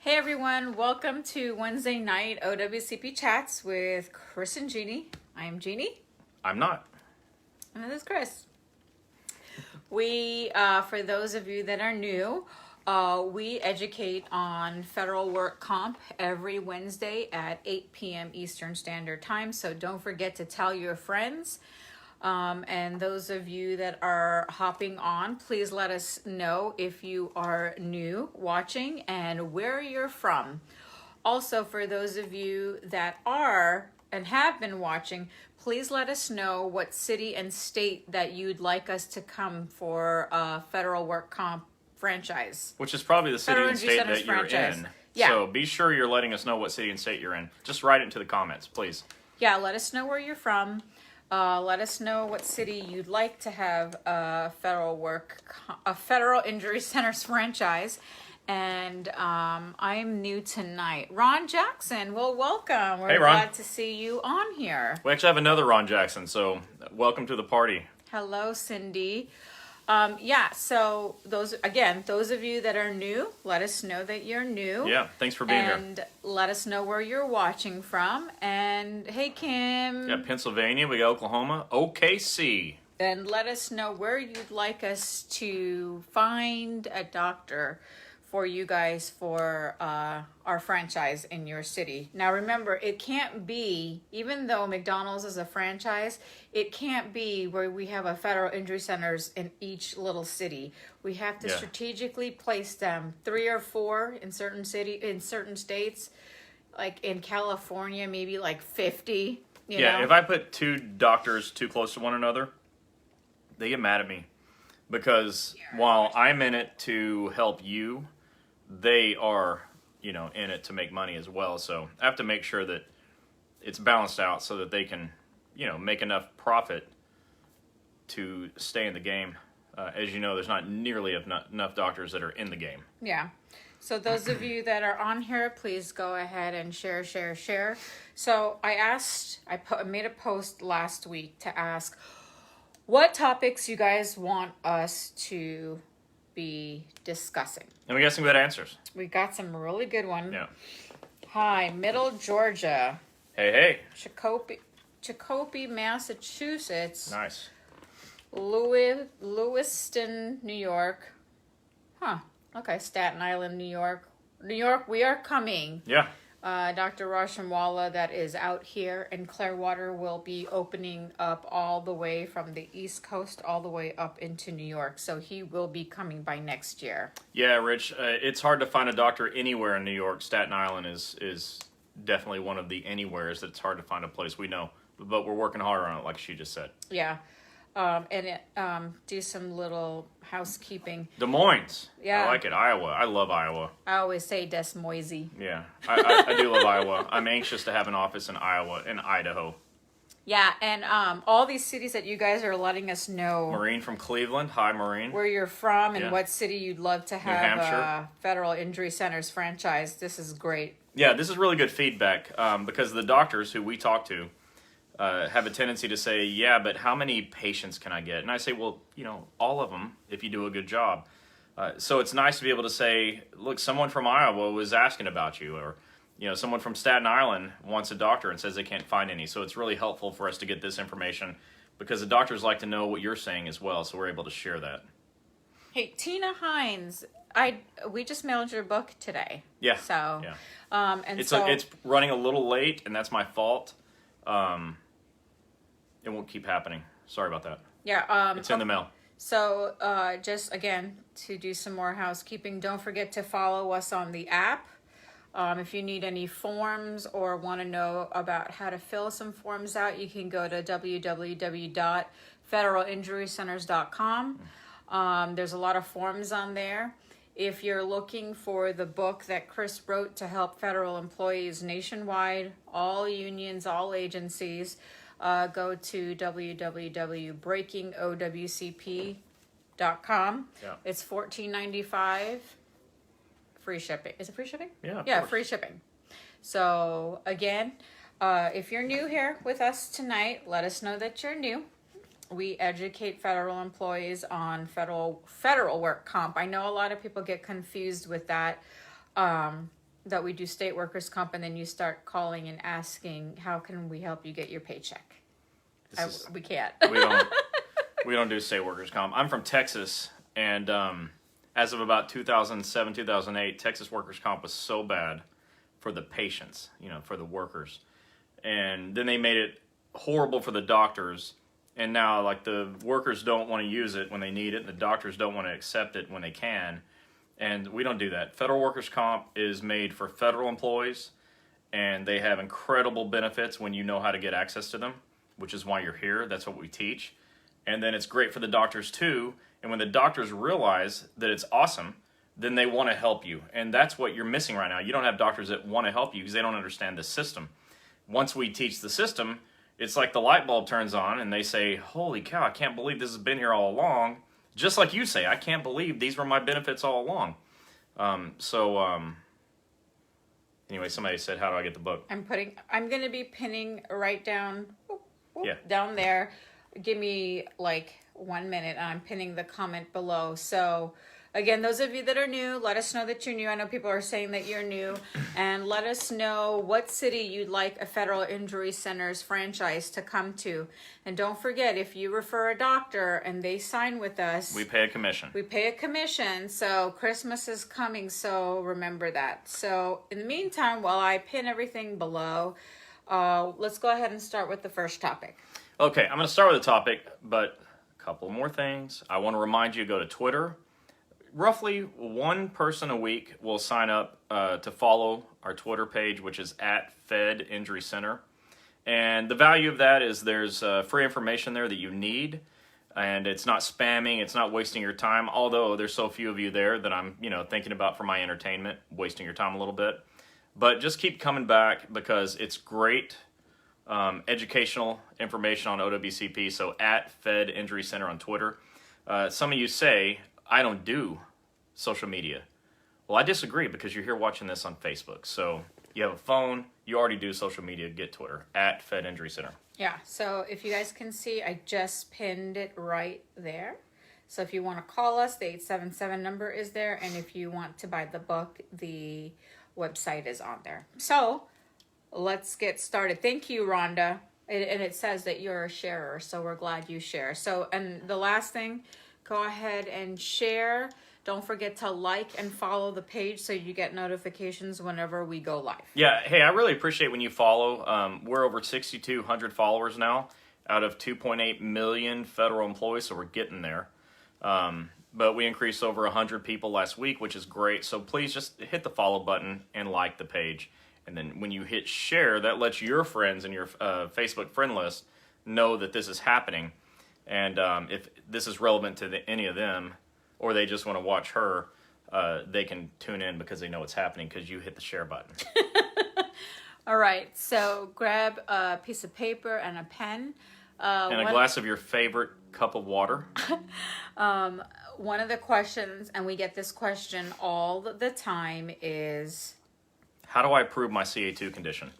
Hey everyone, welcome to Wednesday night OWCP Chats with Chris and Gini. I'm Gini. I'm not. And this is Chris. We, for those of you that are new, we educate on federal work comp every Wednesday at 8 p.m. Eastern Standard Time. So don't forget to tell your friends. And those of you that are hopping on, please let us know if you are new watching and where you're from. Also, for those of you that are and have been watching, please let us know what city and state that you'd like us to come for a federal work comp franchise. Which is probably the city Federal and Injury state Centers that you're franchise. in. Yeah. So be sure you're letting us know what city and state you're in. Just write it into the comments, please. Yeah, let us know where you're from. Let us know what city you'd like to have a federal injury centers franchise. And I'm new tonight. Ron Jackson, well, welcome. We're Hey, Ron. glad to see you on here. We actually have another Ron Jackson, so welcome to the party. Hello, Cindy. So those of you that are new, let us know that you're new. Yeah, thanks for being here. And let us know where you're watching from. And hey, Kim. We got Pennsylvania, we got Oklahoma, OKC. And let us know where you'd like us to find a doctor for you guys for our franchise in your city. Now remember, it can't be, even though McDonald's is a franchise, it can't be where we have a federal injury centers in each little city. We have to strategically place them 3 or 4 in certain states, like in California, maybe like 50. You know? If I put 2 doctors too close to one another, they get mad at me. Because while I'm in it to help you, they are, in it to make money as well. So I have to make sure that it's balanced out so that they can, make enough profit to stay in the game. As you know, there's not nearly enough doctors that are in the game. Yeah. So those of you that are on here, please go ahead and share. So I made a post last week to ask what topics you guys want us to be discussing. And we got some good answers. We got some really good ones. Yeah. Hi, Middle Georgia. Hey. Chicopee, Massachusetts. Nice. Lewiston, New York. Okay, Staten Island, New York. New York, we are coming. Yeah. Dr. Roshamwala that is out here in Clearwater will be opening up all the way from the East Coast all the way up into New York. So he will be coming by next year. Yeah, Rich, it's hard to find a doctor anywhere in New York. Staten Island is definitely one of the anywheres that's hard to find a place we know. But we're working hard on it, like she just said. Yeah. Do some little housekeeping. Des Moines. Yeah. I like it. Iowa. I love Iowa. I always say Des Moines. Yeah. I do love Iowa. I'm anxious to have an office in Iowa and Idaho. Yeah, and all these cities that you guys are letting us know. Maureen from Cleveland. Hi, Maureen. Where you're from and what city you'd love to have Hampshire. Federal Injury Centers franchise. This is great. Yeah, this is really good feedback because the doctors who we talk to have a tendency to say, yeah, but how many patients can I get? And I say, well, all of them if you do a good job. So it's nice to be able to say, look, someone from Iowa was asking about you, or someone from Staten Island wants a doctor and says they can't find any. So it's really helpful for us to get this information because the doctors like to know what you're saying as well, so we're able to share that. Hey, Tina Hines, we just mailed your book today. Yeah. So, yeah. It's running a little late, and that's my fault. It won't keep happening. Sorry about that. Yeah. It's in the mail. So just again, to do some more housekeeping, don't forget to follow us on the app. If you need any forms or want to know about how to fill some forms out, you can go to www.federalinjurycenters.com. There's a lot of forms on there. If you're looking for the book that Chris wrote to help federal employees nationwide, all unions, all agencies, go to www.breakingowcp.com. Yeah. It's $14.95. Free shipping. Is it free shipping? Yeah. Yeah, free shipping. So again, if you're new here with us tonight, let us know that you're new. We educate federal employees on federal work comp. I know a lot of people get confused with that. that we do state workers' comp, and then you start calling and asking, how can we help you get your paycheck? We can't. We don't do state workers' comp. I'm from Texas, and as of about 2007, 2008, Texas workers' comp was so bad for the patients, for the workers. And then they made it horrible for the doctors. And now, like, the workers don't want to use it when they need it, and the doctors don't want to accept it when they can. And we don't do that. Federal workers' comp is made for federal employees, and they have incredible benefits when you know how to get access to them, which is why you're here. That's what we teach. And then it's great for the doctors, too. And when the doctors realize that it's awesome, then they want to help you. And that's what you're missing right now. You don't have doctors that want to help you because they don't understand the system. Once we teach the system, it's like the light bulb turns on and they say, holy cow, I can't believe this has been here all along. Just like you say, I can't believe these were my benefits all along. Anyway, somebody said, how do I get the book? I'm going to be pinning right down, Yeah. down there. Give me like 1 minute. I'm pinning the comment below. So again, those of you that are new, let us know that you're new. I know people are saying that you're new. And let us know what city you'd like a Federal Injury Center's franchise to come to. And don't forget, if you refer a doctor and they sign with us, we pay a commission. We pay a commission. So Christmas is coming, so remember that. So in the meantime, while I pin everything below, let's go ahead and start with the first topic. Okay, I'm going to start with a topic, but a couple more things. I want to remind you to go to Twitter. Roughly one person a week will sign up to follow our Twitter page, which is @Fed Injury Center. And the value of that is there's free information there that you need, and it's not spamming, it's not wasting your time, although there's so few of you there that I'm thinking about for my entertainment, wasting your time a little bit. But just keep coming back because it's great educational information on OWCP, so @Fed Injury Center on Twitter. Some of you say, I don't do social media. Well, I disagree because you're here watching this on Facebook. So you have a phone, you already do social media, get Twitter, @Fed Injury Center. Yeah, so if you guys can see, I just pinned it right there. So if you want to call us, the 877 number is there. And if you want to buy the book, the website is on there. So let's get started. Thank you, Rhonda. And it says that you're a sharer, so we're glad you share. So, and the last thing, go ahead and share. Don't forget to like and follow the page so you get notifications whenever we go live. Yeah, hey, I really appreciate when you follow. We're over 6,200 followers now out of 2.8 million federal employees, so we're getting there. But we increased over 100 people last week, which is great. So please just hit the follow button and like the page. And then when you hit share, that lets your friends in your Facebook friend list know that this is happening. And if this is relevant to any of them, or they just want to watch her, they can tune in because they know it's happening because you hit the share button. All right, so grab a piece of paper and a pen. And a glass of your favorite cup of water. One of the questions, and we get this question all the time, is... How do I prove my CA2 condition?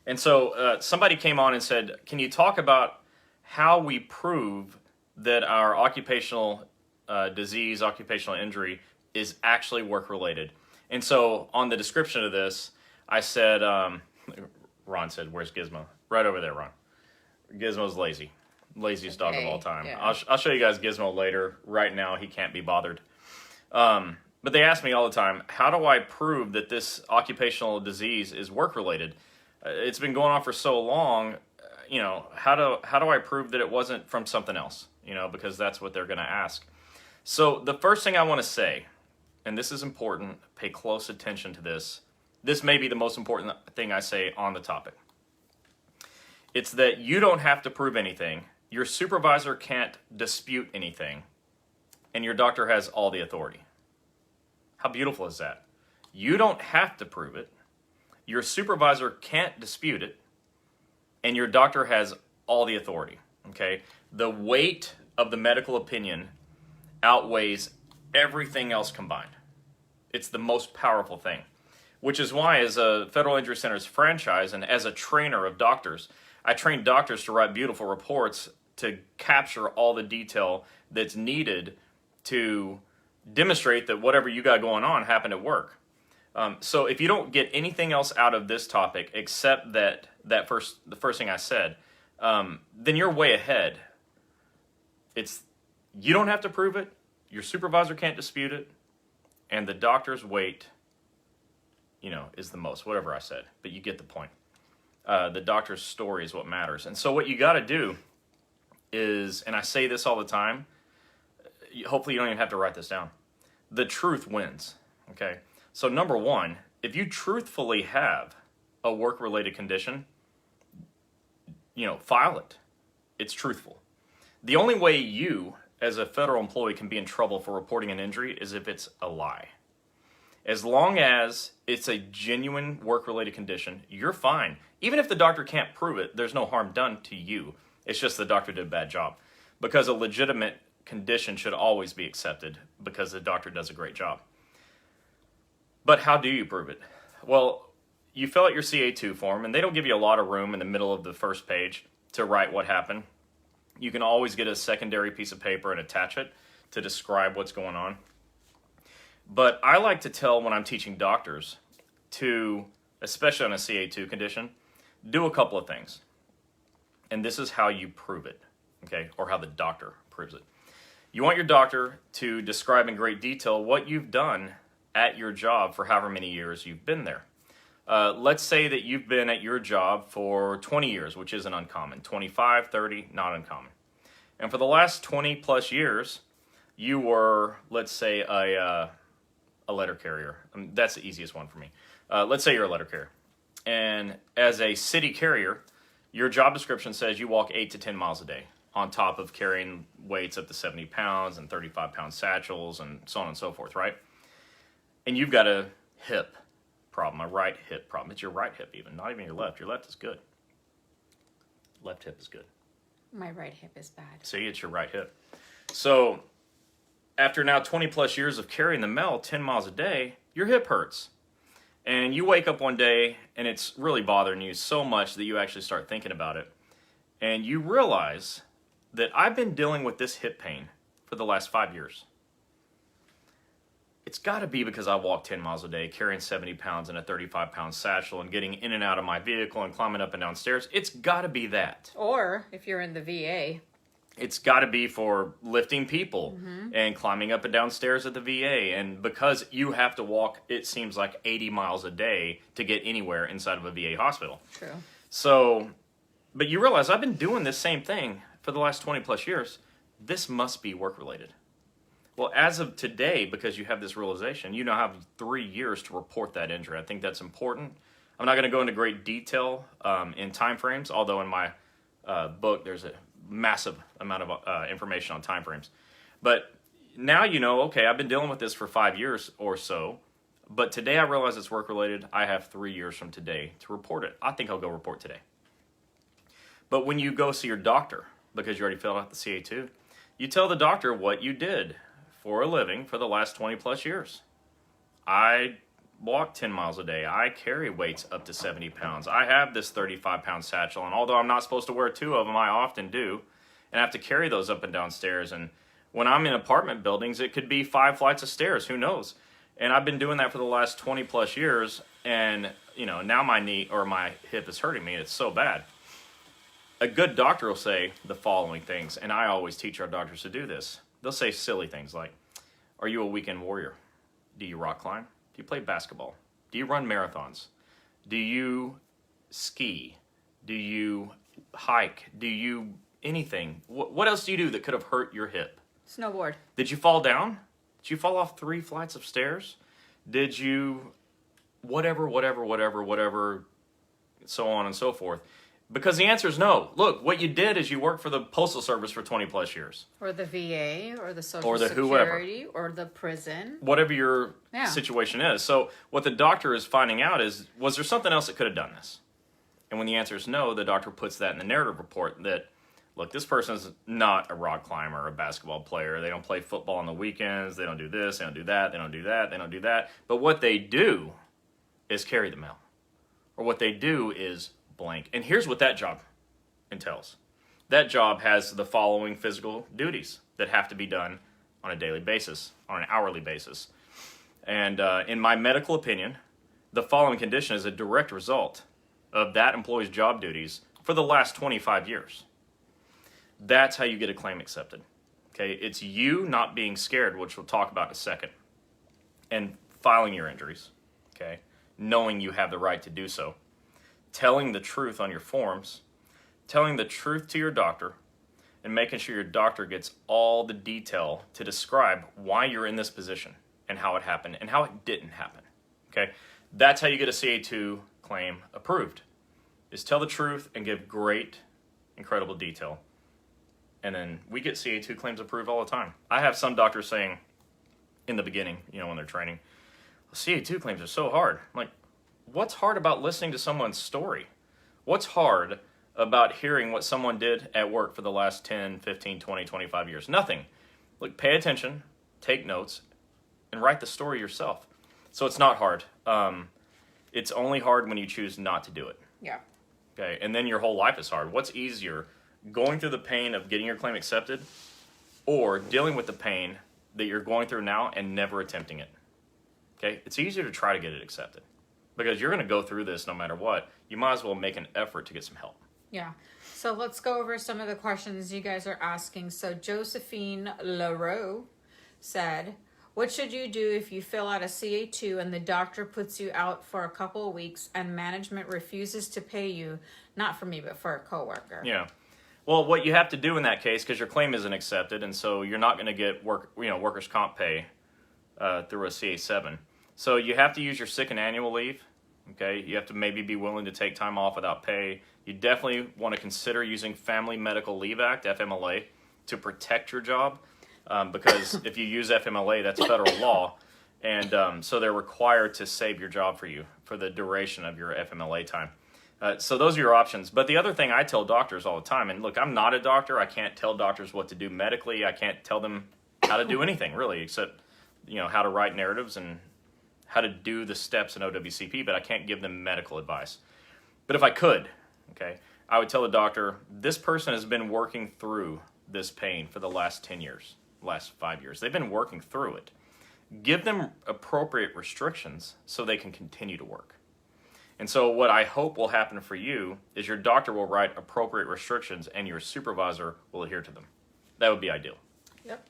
And so somebody came on and said, can you talk about how we prove that our occupational disease, occupational injury is actually work-related? And so on the description of this, I said, Ron said, where's Gizmo? Right over there, Ron. Gizmo's lazy. Laziest dog of all time. Yeah. I'll show you guys Gizmo later. Right now, he can't be bothered. But they ask me all the time, how do I prove that this occupational disease is work-related? It's been going on for so long, how do I prove that it wasn't from something else? Because that's what they're going to ask. So the first thing I want to say, and this is important, pay close attention to this. This may be the most important thing I say on the topic. It's that you don't have to prove anything. Your supervisor can't dispute anything. And your doctor has all the authority. How beautiful is that? You don't have to prove it. Your supervisor can't dispute it. And your doctor has all the authority. Okay? The weight of the medical opinion outweighs everything else combined. It's the most powerful thing. Which is why, as a Federal Injury Center's franchise and as a trainer of doctors, I train doctors to write beautiful reports to capture all the detail that's needed to demonstrate that whatever you got going on happened at work. So if you don't get anything else out of this topic except the first thing I said, then you're way ahead. You don't have to prove it. Your supervisor can't dispute it, and the doctor's weight, is the most. Whatever I said, but you get the point. The doctor's story is what matters, and so what you got to do is, and I say this all the time. Hopefully, you don't even have to write this down. The truth wins. Okay. So number one, if you truthfully have a work-related condition, file it. It's truthful. The only way you, as a federal employee, can be in trouble for reporting an injury is if it's a lie. As long as it's a genuine work-related condition, you're fine. Even if the doctor can't prove it, there's no harm done to you. It's just the doctor did a bad job. Because a legitimate condition should always be accepted because the doctor does a great job. But how do you prove it? Well, you fill out your CA2 form, and they don't give you a lot of room in the middle of the first page to write what happened. You can always get a secondary piece of paper and attach it to describe what's going on. But I like to tell when I'm teaching doctors to, especially on a CA2 condition, do a couple of things. And this is how you prove it, okay, or how the doctor proves it. You want your doctor to describe in great detail what you've done at your job for however many years you've been there. Let's say that you've been at your job for 20 years, which isn't uncommon. 25, 30, not uncommon. And for the last 20 plus years, you were, let's say, a letter carrier. That's the easiest one for me. Let's say you're a letter carrier. And as a city carrier, your job description says you walk 8 to 10 miles a day on top of carrying weights up to 70 pounds and 35-pound satchels and so on and so forth, right? And you've got a hip problem, a right hip problem. It's your right hip even, not even your left. Your left is good. Left hip is good. My right hip is bad. See, it's your right hip. So after now 20 plus years of carrying the mail 10 miles a day, your hip hurts. And you wake up one day and it's really bothering you so much that you actually start thinking about it. And you realize that I've been dealing with this hip pain for the last 5 years. It's got to be because I walk 10 miles a day, carrying 70 pounds in a 35-pound satchel and getting in and out of my vehicle and climbing up and down stairs. It's got to be that. Or if you're in the VA. It's got to be for lifting people and climbing up and down stairs at the VA. And because you have to walk, it seems like 80 miles a day to get anywhere inside of a VA hospital. True. So, but you realize I've been doing this same thing for the last 20 plus years. This must be work-related. Well, as of today, because you have this realization, you now have 3 years to report that injury. I think that's important. I'm not going to go into great detail in time frames, although in my book there's a massive amount of information on time frames. But now you know, okay, I've been dealing with this for 5 years or so, but today I realize it's work-related. I have 3 years from today to report it. I think I'll go report today. But when you go see your doctor, because you already filled out the CA2, you tell the doctor what you did for a living for the last 20 plus years. I walk 10 miles a day. I carry weights up to 70 pounds. I have this 35-pound satchel, and although I'm not supposed to wear 2 of them, I often do, and I have to carry those up and down stairs. And when I'm in apartment buildings, it could be 5 flights of stairs. Who knows? And I've been doing that for the last 20 plus years, and now my knee or my hip is hurting me. It's so bad. A good doctor will say the following things, and I always teach our doctors to do this. They'll say silly things like, are you a weekend warrior? Do you rock climb? Do you play basketball? Do you run marathons? Do you ski? Do you hike? Do you anything? What else do you do that could have hurt your hip? Snowboard. Did you fall down? Did you fall off 3 flights of stairs? Did you whatever, so on and so forth? Because the answer is no. Look, what you did is you worked for the Postal Service for 20 plus years. Or the VA, or the Social or the Security, whoever. or the prison. Whatever your situation is. So what the doctor is finding out is, was there something else that could have done this? And when the answer is no, the doctor puts that in the narrative report that, look, this person's not a rock climber or a basketball player. They don't play football on the weekends. They don't do this. They don't do that. They don't do that. They don't do that. But what they do is carry the mail. Or what they do is blank. And here's what that job entails. That job has the following physical duties that have to be done on a daily basis, on an hourly basis. And in my medical opinion, the following condition is a direct result of that employee's job duties for the last 25 years. That's how you get a claim accepted. Okay, it's you not being scared, which we'll talk about in a second, and filing your injuries, okay, knowing you have the right to do so, telling the truth on your forms, telling the truth to your doctor, and making sure your doctor gets all the detail to describe why you're in this position and how it happened and how it didn't happen, okay? That's how you get a CA2 claim approved, is tell the truth and give great, incredible detail. And then we get CA2 claims approved all the time. I have some doctors saying in the beginning, when they're training, CA2 claims are so hard. I'm like, what's hard about listening to someone's story? What's hard about hearing what someone did at work for the last 10, 15, 20, 25 years? Nothing. Look, pay attention, take notes, and write the story yourself. So it's not hard. It's only hard when you choose not to do it. Yeah. Okay, and then your whole life is hard. What's easier, going through the pain of getting your claim accepted or dealing with the pain that you're going through now and never attempting it? Okay, it's easier to try to get it accepted because you're going to go through this no matter what. You might as well make an effort to get some help. Yeah. So let's go over some of the questions you guys are asking. So Josephine LaRoe said, what should you do if you fill out a CA2 and the doctor puts you out for a couple of weeks and management refuses to pay you, not for me, but for a coworker? Yeah. Well, what you have to do in that case, because your claim isn't accepted, and so you're not going to get workers' comp pay through a CA7. So you have to use your sick and annual leave. Okay, you have to maybe be willing to take time off without pay. You definitely want to consider using Family Medical Leave Act, FMLA, to protect your job, because if you use FMLA, that's federal law, and so they're required to save your job for you for the duration of your FMLA time. So those are your options. But the other thing I tell doctors all the time, and look, I'm not a doctor. I can't tell doctors what to do medically. I can't tell them how to do anything, really, except how to write narratives and how to do the steps in OWCP, but I can't give them medical advice. But if I could, okay, I would tell the doctor, this person has been working through this pain for the last 10 years, last 5 years. They've been working through it. Give them appropriate restrictions so they can continue to work. And so what I hope will happen for you is your doctor will write appropriate restrictions and your supervisor will adhere to them. That would be ideal. Yep.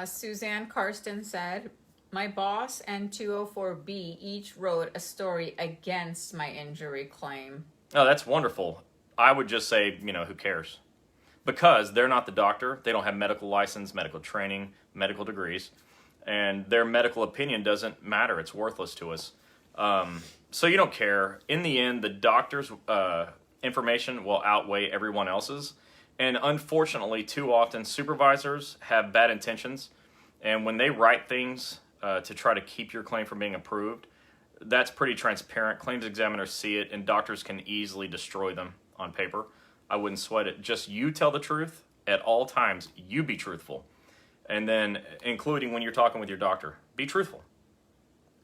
Suzanne Karsten said, my boss and 204B each wrote a story against my injury claim. Oh, that's wonderful. I would just say, who cares? Because they're not the doctor. They don't have medical license, medical training, medical degrees. And their medical opinion doesn't matter. It's worthless to us. So you don't care. In the end, the doctor's information will outweigh everyone else's. And unfortunately, too often, supervisors have bad intentions. And when they write things to try to keep your claim from being approved, that's pretty transparent. Claims examiners see it, and doctors can easily destroy them on paper. I wouldn't sweat it. Just you tell the truth at all times. You be truthful. And then, including when you're talking with your doctor, be truthful.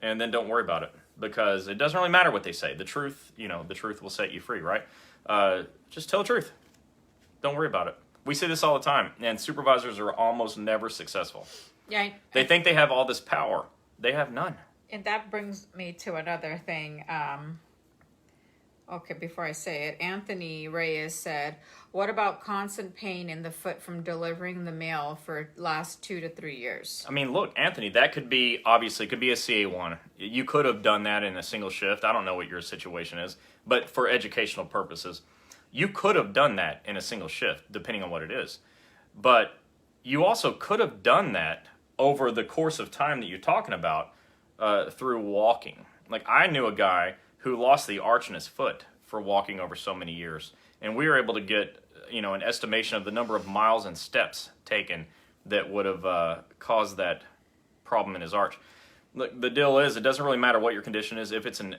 And then don't worry about it, because it doesn't really matter what they say. The truth, the truth will set you free, right? Just tell the truth. Don't worry about it. We say this all the time, and supervisors are almost never successful. Yeah. They think they have all this power. They have none. And that brings me to another thing. Okay, before I say it, Anthony Reyes said, what about constant pain in the foot from delivering the mail for last 2 to 3 years? I mean, look, Anthony, that could be a CA1. You could have done that in a single shift. I don't know what your situation is, but for educational purposes, you could have done that in a single shift, depending on what it is. But you also could have done that over the course of time that you're talking about through walking. Like, I knew a guy who lost the arch in his foot for walking over so many years. And we were able to get, an estimation of the number of miles and steps taken that would have caused that problem in his arch. Look, the deal is, it doesn't really matter what your condition is. If it's an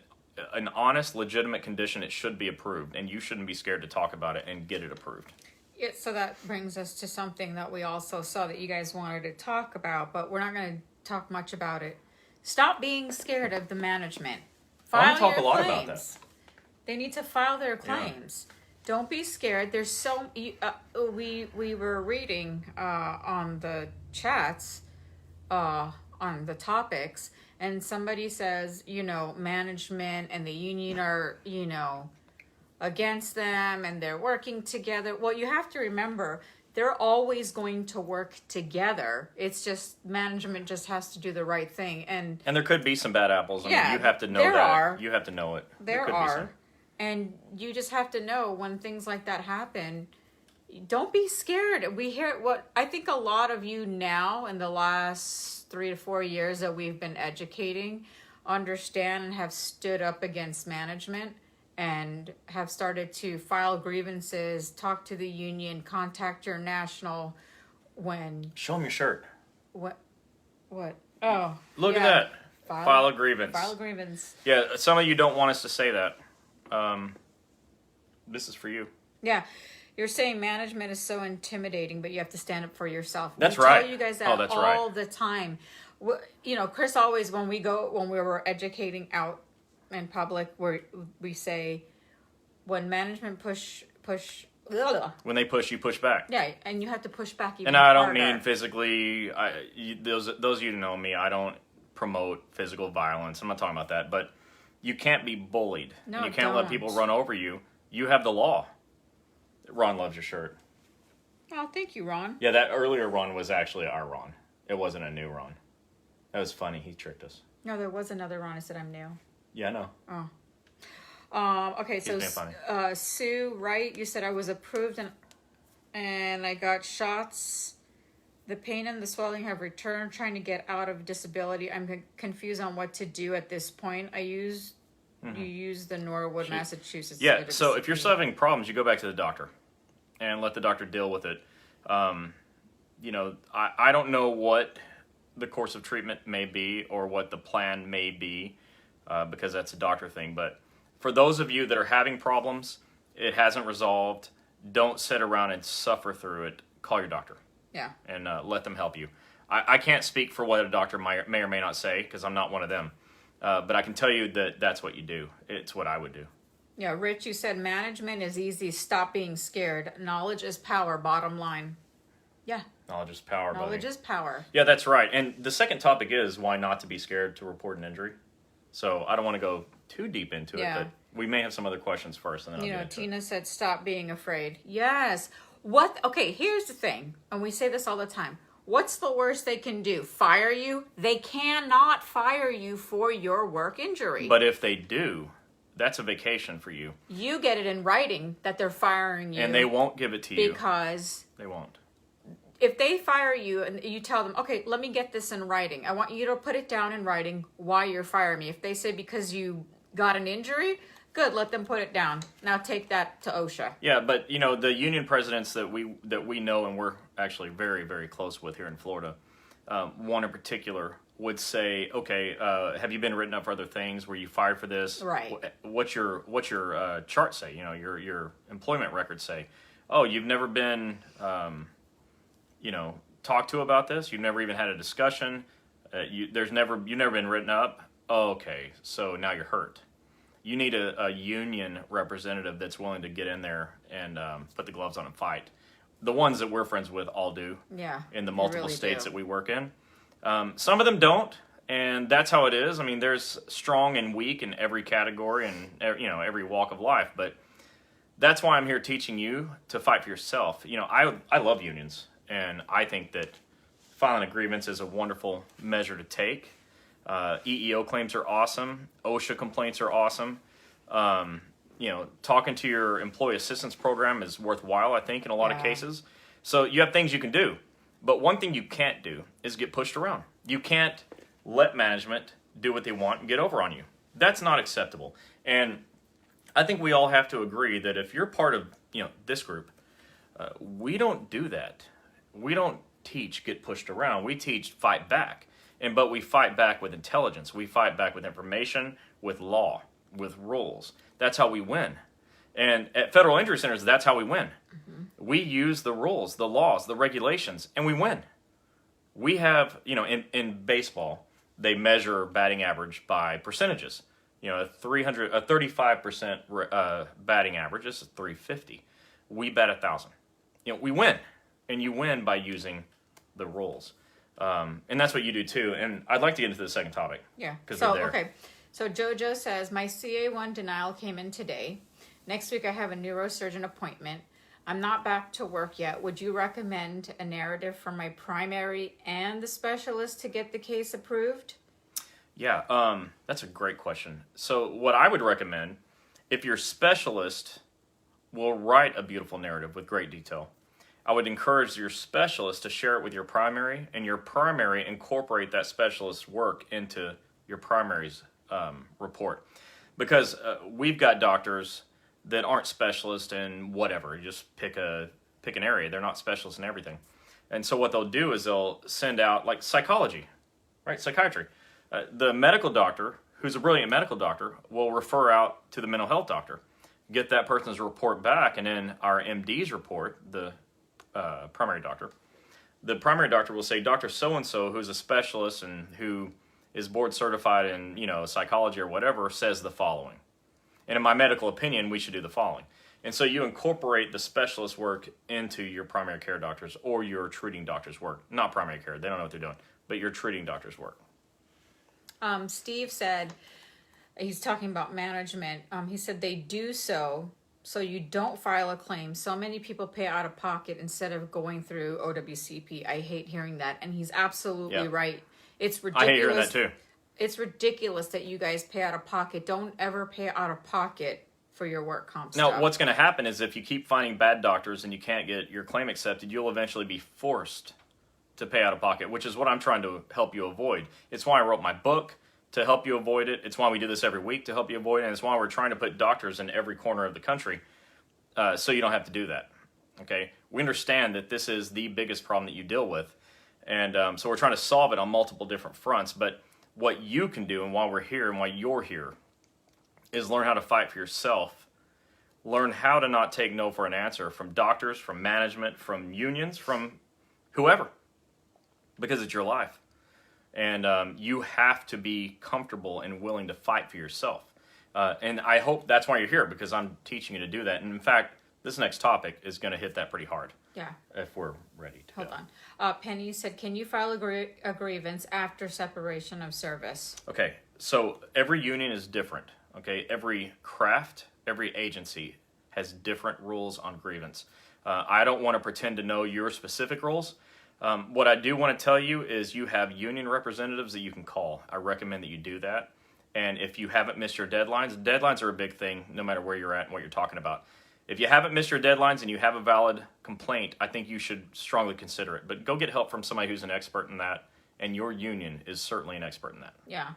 honest, legitimate condition, it should be approved. And you shouldn't be scared to talk about it and get it approved. Yeah, so that brings us to something that we also saw that you guys wanted to talk about, but we're not going to talk much about it. Stop being scared of the management. I want to talk a lot about that. They need to file their claims. Yeah. Don't be scared. There's we were reading on the chats on the topics, and somebody says, management and the union are, against them and they're working together. Well, you have to remember, they're always going to work together. It's just management just has to do the right thing. And there could be some bad apples. I mean, you have to know there that. are. You have to know it. There are. And you just have to know when things like that happen, don't be scared. We hear what I think a lot of you now in the last 3 to 4 years that we've been educating understand and have stood up against management and have started to file grievances, talk to the union, contact your national when... Show them your shirt. What? Oh. Look at that. File a grievance. File a grievance. Yeah, some of you don't want us to say that. This is for you. Yeah. You're saying management is so intimidating, but you have to stand up for yourself. That's we right. tell you guys that all the time. Chris always, when we were educating out in public, we say, when management push. When they push, you push back. Yeah, and you have to push back even And I don't harder. mean physically. Those of you who know me, I don't promote physical violence. I'm not talking about that. But you can't be bullied. No, and you can't let people run over you. You have the law. Ron loves your shirt. Oh, thank you, Ron. Yeah, that earlier Ron was actually our Ron. It wasn't a new Ron. That was funny. He tricked us. No, there was another Ron. I said I'm new. Yeah, I know. Oh. Okay, He's so being funny. Sue, right? You said I was approved and I got shots. The pain and the swelling have returned. Trying to get out of disability. I'm confused on what to do at this point. You use the Norwood, Massachusetts. Yeah, so if you're still having problems, you go back to the doctor and let the doctor deal with it. I don't know what the course of treatment may be or what the plan may be because that's a doctor thing. But for those of you that are having problems, it hasn't resolved, don't sit around and suffer through it. Call your doctor. Yeah. And let them help you. I can't speak for what a doctor may or may not say because I'm not one of them. But I can tell you that that's what you do. It's what I would do. Yeah, Rich, you said management is easy. Stop being scared. Knowledge is power, bottom line. Yeah. Knowledge is power, buddy. Knowledge is power. Yeah, that's right. And the second topic is why not to be scared to report an injury. So I don't want to go too deep into it, but we may have some other questions first. And then Tina said, stop being afraid. Yes. Okay, here's the thing. And we say this all the time. What's the worst they can do? Fire you? They cannot fire you for your work injury. But if they do, that's a vacation for you. You get it in writing that they're firing you. And they won't give it to you. Because... They won't. If they fire you and you tell them, okay, let me get this in writing. I want you to put it down in writing why you're firing me. If they say because you got an injury, good, let them put it down. Now take that to OSHA. Yeah, but the union presidents that we know and we're actually very, very close with here in Florida, one in particular would say, okay, have you been written up for other things? Were you fired for this? Right. What's your chart say? Your employment records say, oh, you've never been talked to about this. You've never even had a discussion. You've never been written up. Oh, okay, so now you're hurt. You need a union representative that's willing to get in there and put the gloves on and fight. The ones that we're friends with all do. Yeah. In the multiple states that we work in. Some of them don't, and that's how it is. I mean, there's strong and weak in every category and every walk of life, but that's why I'm here teaching you to fight for yourself. I love unions, and I think that filing a grievance is a wonderful measure to take. EEO claims are awesome. OSHA complaints are awesome. Talking to your employee assistance program is worthwhile, I think, in a lot of cases. So you have things you can do. But one thing you can't do is get pushed around. You can't let management do what they want and get over on you. That's not acceptable. And I think we all have to agree that if you're part of this group, we don't do that. We don't teach get pushed around. We teach fight back. But we fight back with intelligence. We fight back with information, with law, with rules. That's how we win. And at federal injury centers, that's how we win. Mm-hmm. We use the rules, the laws, the regulations, and we win. We have, in baseball, they measure batting average by percentages. A 35% batting average is 350. We bat 1,000. We win, and you win by using the rules. And that's what you do too. And I'd like to get into the second topic. Yeah. 'Cause So, we're there. okay. So Jojo says, my CA1 denial came in today. Next week I have a neurosurgeon appointment. I'm not back to work yet. Would you recommend a narrative from my primary and the specialist to get the case approved? Yeah, that's a great question. So what I would recommend, if your specialist will write a beautiful narrative with great detail, I would encourage your specialist to share it with your primary, and your primary incorporate that specialist's work into your primary's report. Because we've got doctors that aren't specialists in whatever. You just pick an area. They're not specialists in everything. And so what they'll do is they'll send out, like psychology, right? Psychiatry. The medical doctor, who's a brilliant medical doctor, will refer out to the mental health doctor, get that person's report back, and then our MD's report, the primary doctor, the primary doctor will say, Dr. So-and-so, who's a specialist and who is board certified in, psychology or whatever, says the following. And in my medical opinion, we should do the following. And so you incorporate the specialist work into your primary care doctors or your treating doctor's work. Not primary care, they don't know what they're doing, but your treating doctor's work. Steve said, he's talking about management. He said they do so you don't file a claim. So many people pay out of pocket instead of going through OWCP. I hate hearing that. And he's absolutely right. It's ridiculous. I hate hearing that too. It's ridiculous that you guys pay out of pocket. Don't ever pay out of pocket for your work comp stuff. Now, what's going to happen is if you keep finding bad doctors and you can't get your claim accepted, you'll eventually be forced to pay out of pocket, which is what I'm trying to help you avoid. It's why I wrote my book, to help you avoid it. It's why we do this every week, to help you avoid it. And it's why we're trying to put doctors in every corner of the country so you don't have to do that. Okay? We understand that this is the biggest problem that you deal with. And so we're trying to solve it on multiple different fronts. But what you can do, and why we're here and why you're here, is learn how to fight for yourself. Learn how to not take no for an answer from doctors, from management, from unions, from whoever. Because it's your life. And you have to be comfortable and willing to fight for yourself. And I hope that's why you're here, because I'm teaching you to do that. And in fact, this next topic is going to hit that pretty hard. Yeah. If we're ready to Hold go. on. Penny said, can you file a grievance after separation of service? Okay, so every union is different. Okay, every craft, every agency has different rules on grievance. I don't want to pretend to know your specific rules. What I do want to tell you is you have union representatives that you can call. I recommend that you do that. And if you haven't missed your deadlines are a big thing no matter where you're at and what you're talking about. If you haven't missed your deadlines and you have a valid complaint, I think you should strongly consider it. But go get help from somebody who's an expert in that, and your union is certainly an expert in that. Yeah.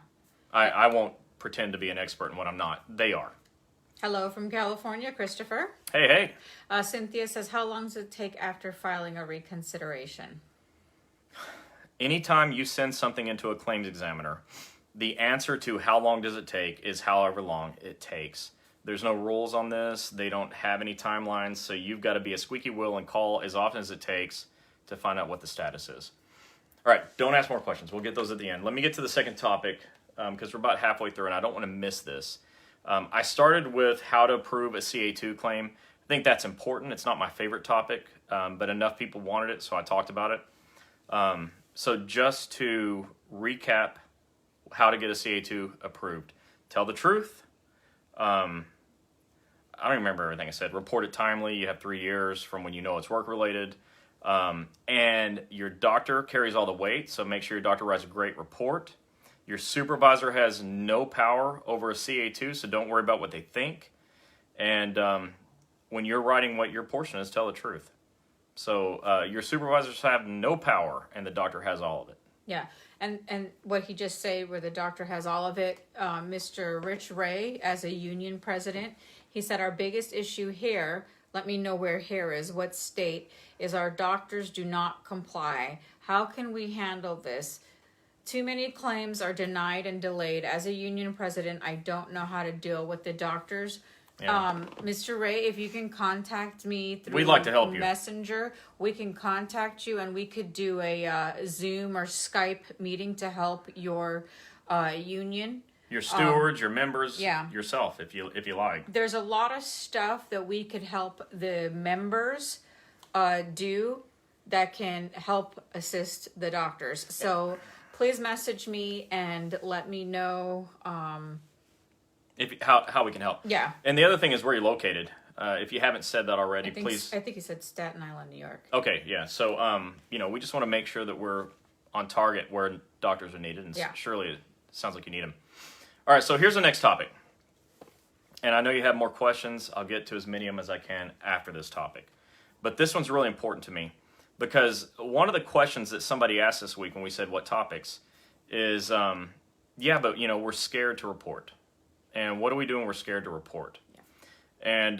I won't pretend to be an expert in what I'm not. They are. Hello from California, Christopher. Hey. Cynthia says, how long does it take after filing a reconsideration? Anytime you send something into a claims examiner, the answer to how long does it take is however long it takes. There's no rules on this. They don't have any timelines, so you've got to be a squeaky wheel and call as often as it takes to find out what the status is. All right, don't ask more questions. We'll get those at the end. Let me get to the second topic because we're about halfway through and I don't want to miss this. I started with how to approve a CA2 claim. I think that's important. It's not my favorite topic, but enough people wanted it, so I talked about it. So just to recap how to get a CA2 approved. Tell the truth. I don't remember everything I said. Report it timely. You have 3 years from when you know it's work-related. And your doctor carries all the weight, so make sure your doctor writes a great report. Your supervisor has no power over a CA2, so don't worry about what they think. And when you're writing what your portion is, tell the truth. So your supervisors have no power, and the doctor has all of it. Yeah, and what he just said, where the doctor has all of it, Mr. Rich Ray, as a union president, he said, our biggest issue here, let me know where here is, what state, is our doctors do not comply. How can we handle this? Too many claims are denied and delayed. As a union president, I don't know how to deal with the doctors. Yeah. Mr. Ray, if you can contact me through We'd like to help you. Messenger, we can contact you and we could do a Zoom or Skype meeting to help your union. Your stewards, your members, yeah. yourself, if you like. There's a lot of stuff that we could help the members do that can help assist the doctors. So please message me and let me know. How we can help. Yeah. And the other thing is where you're located. If you haven't said that already, please. I think you said Staten Island, New York. Okay, yeah. So, we just want to make sure that we're on target where doctors are needed, and surely it sounds like you need them. All right, so here's the next topic. And I know you have more questions. I'll get to as many of them as I can after this topic. But this one's really important to me because one of the questions that somebody asked this week when we said what topics is, but we're scared to report. And what do we do when we're scared to report? Yeah. And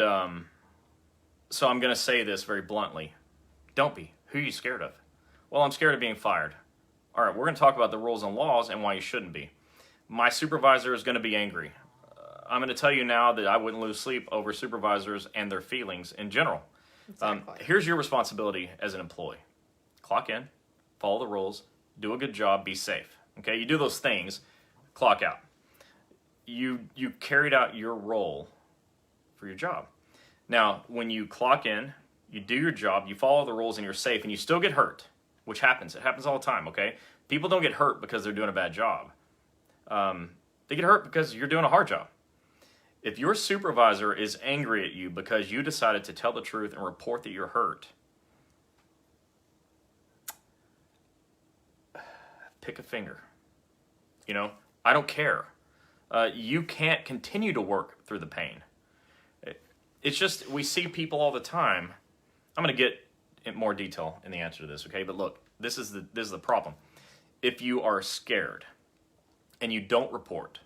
so I'm going to say this very bluntly. Don't be. Who are you scared of? Well, I'm scared of being fired. All right, we're going to talk about the rules and laws and why you shouldn't be. My supervisor is going to be angry. I'm going to tell you now that I wouldn't lose sleep over supervisors and their feelings in general. Exactly. Here's your responsibility as an employee. Clock in, follow the rules, do a good job, be safe. Okay, you do those things, clock out. You carried out your role for your job. Now, when you clock in, you do your job, you follow the rules, and you're safe, and you still get hurt, which happens. It happens all the time, okay? People don't get hurt because they're doing a bad job. They get hurt because you're doing a hard job. If your supervisor is angry at you because you decided to tell the truth and report that you're hurt, pick a finger. I don't care. You can't continue to work through the pain. It's just, we see people all the time. I'm going to get in more detail in the answer to this, okay? But look, this is the problem. If you are scared and you don't report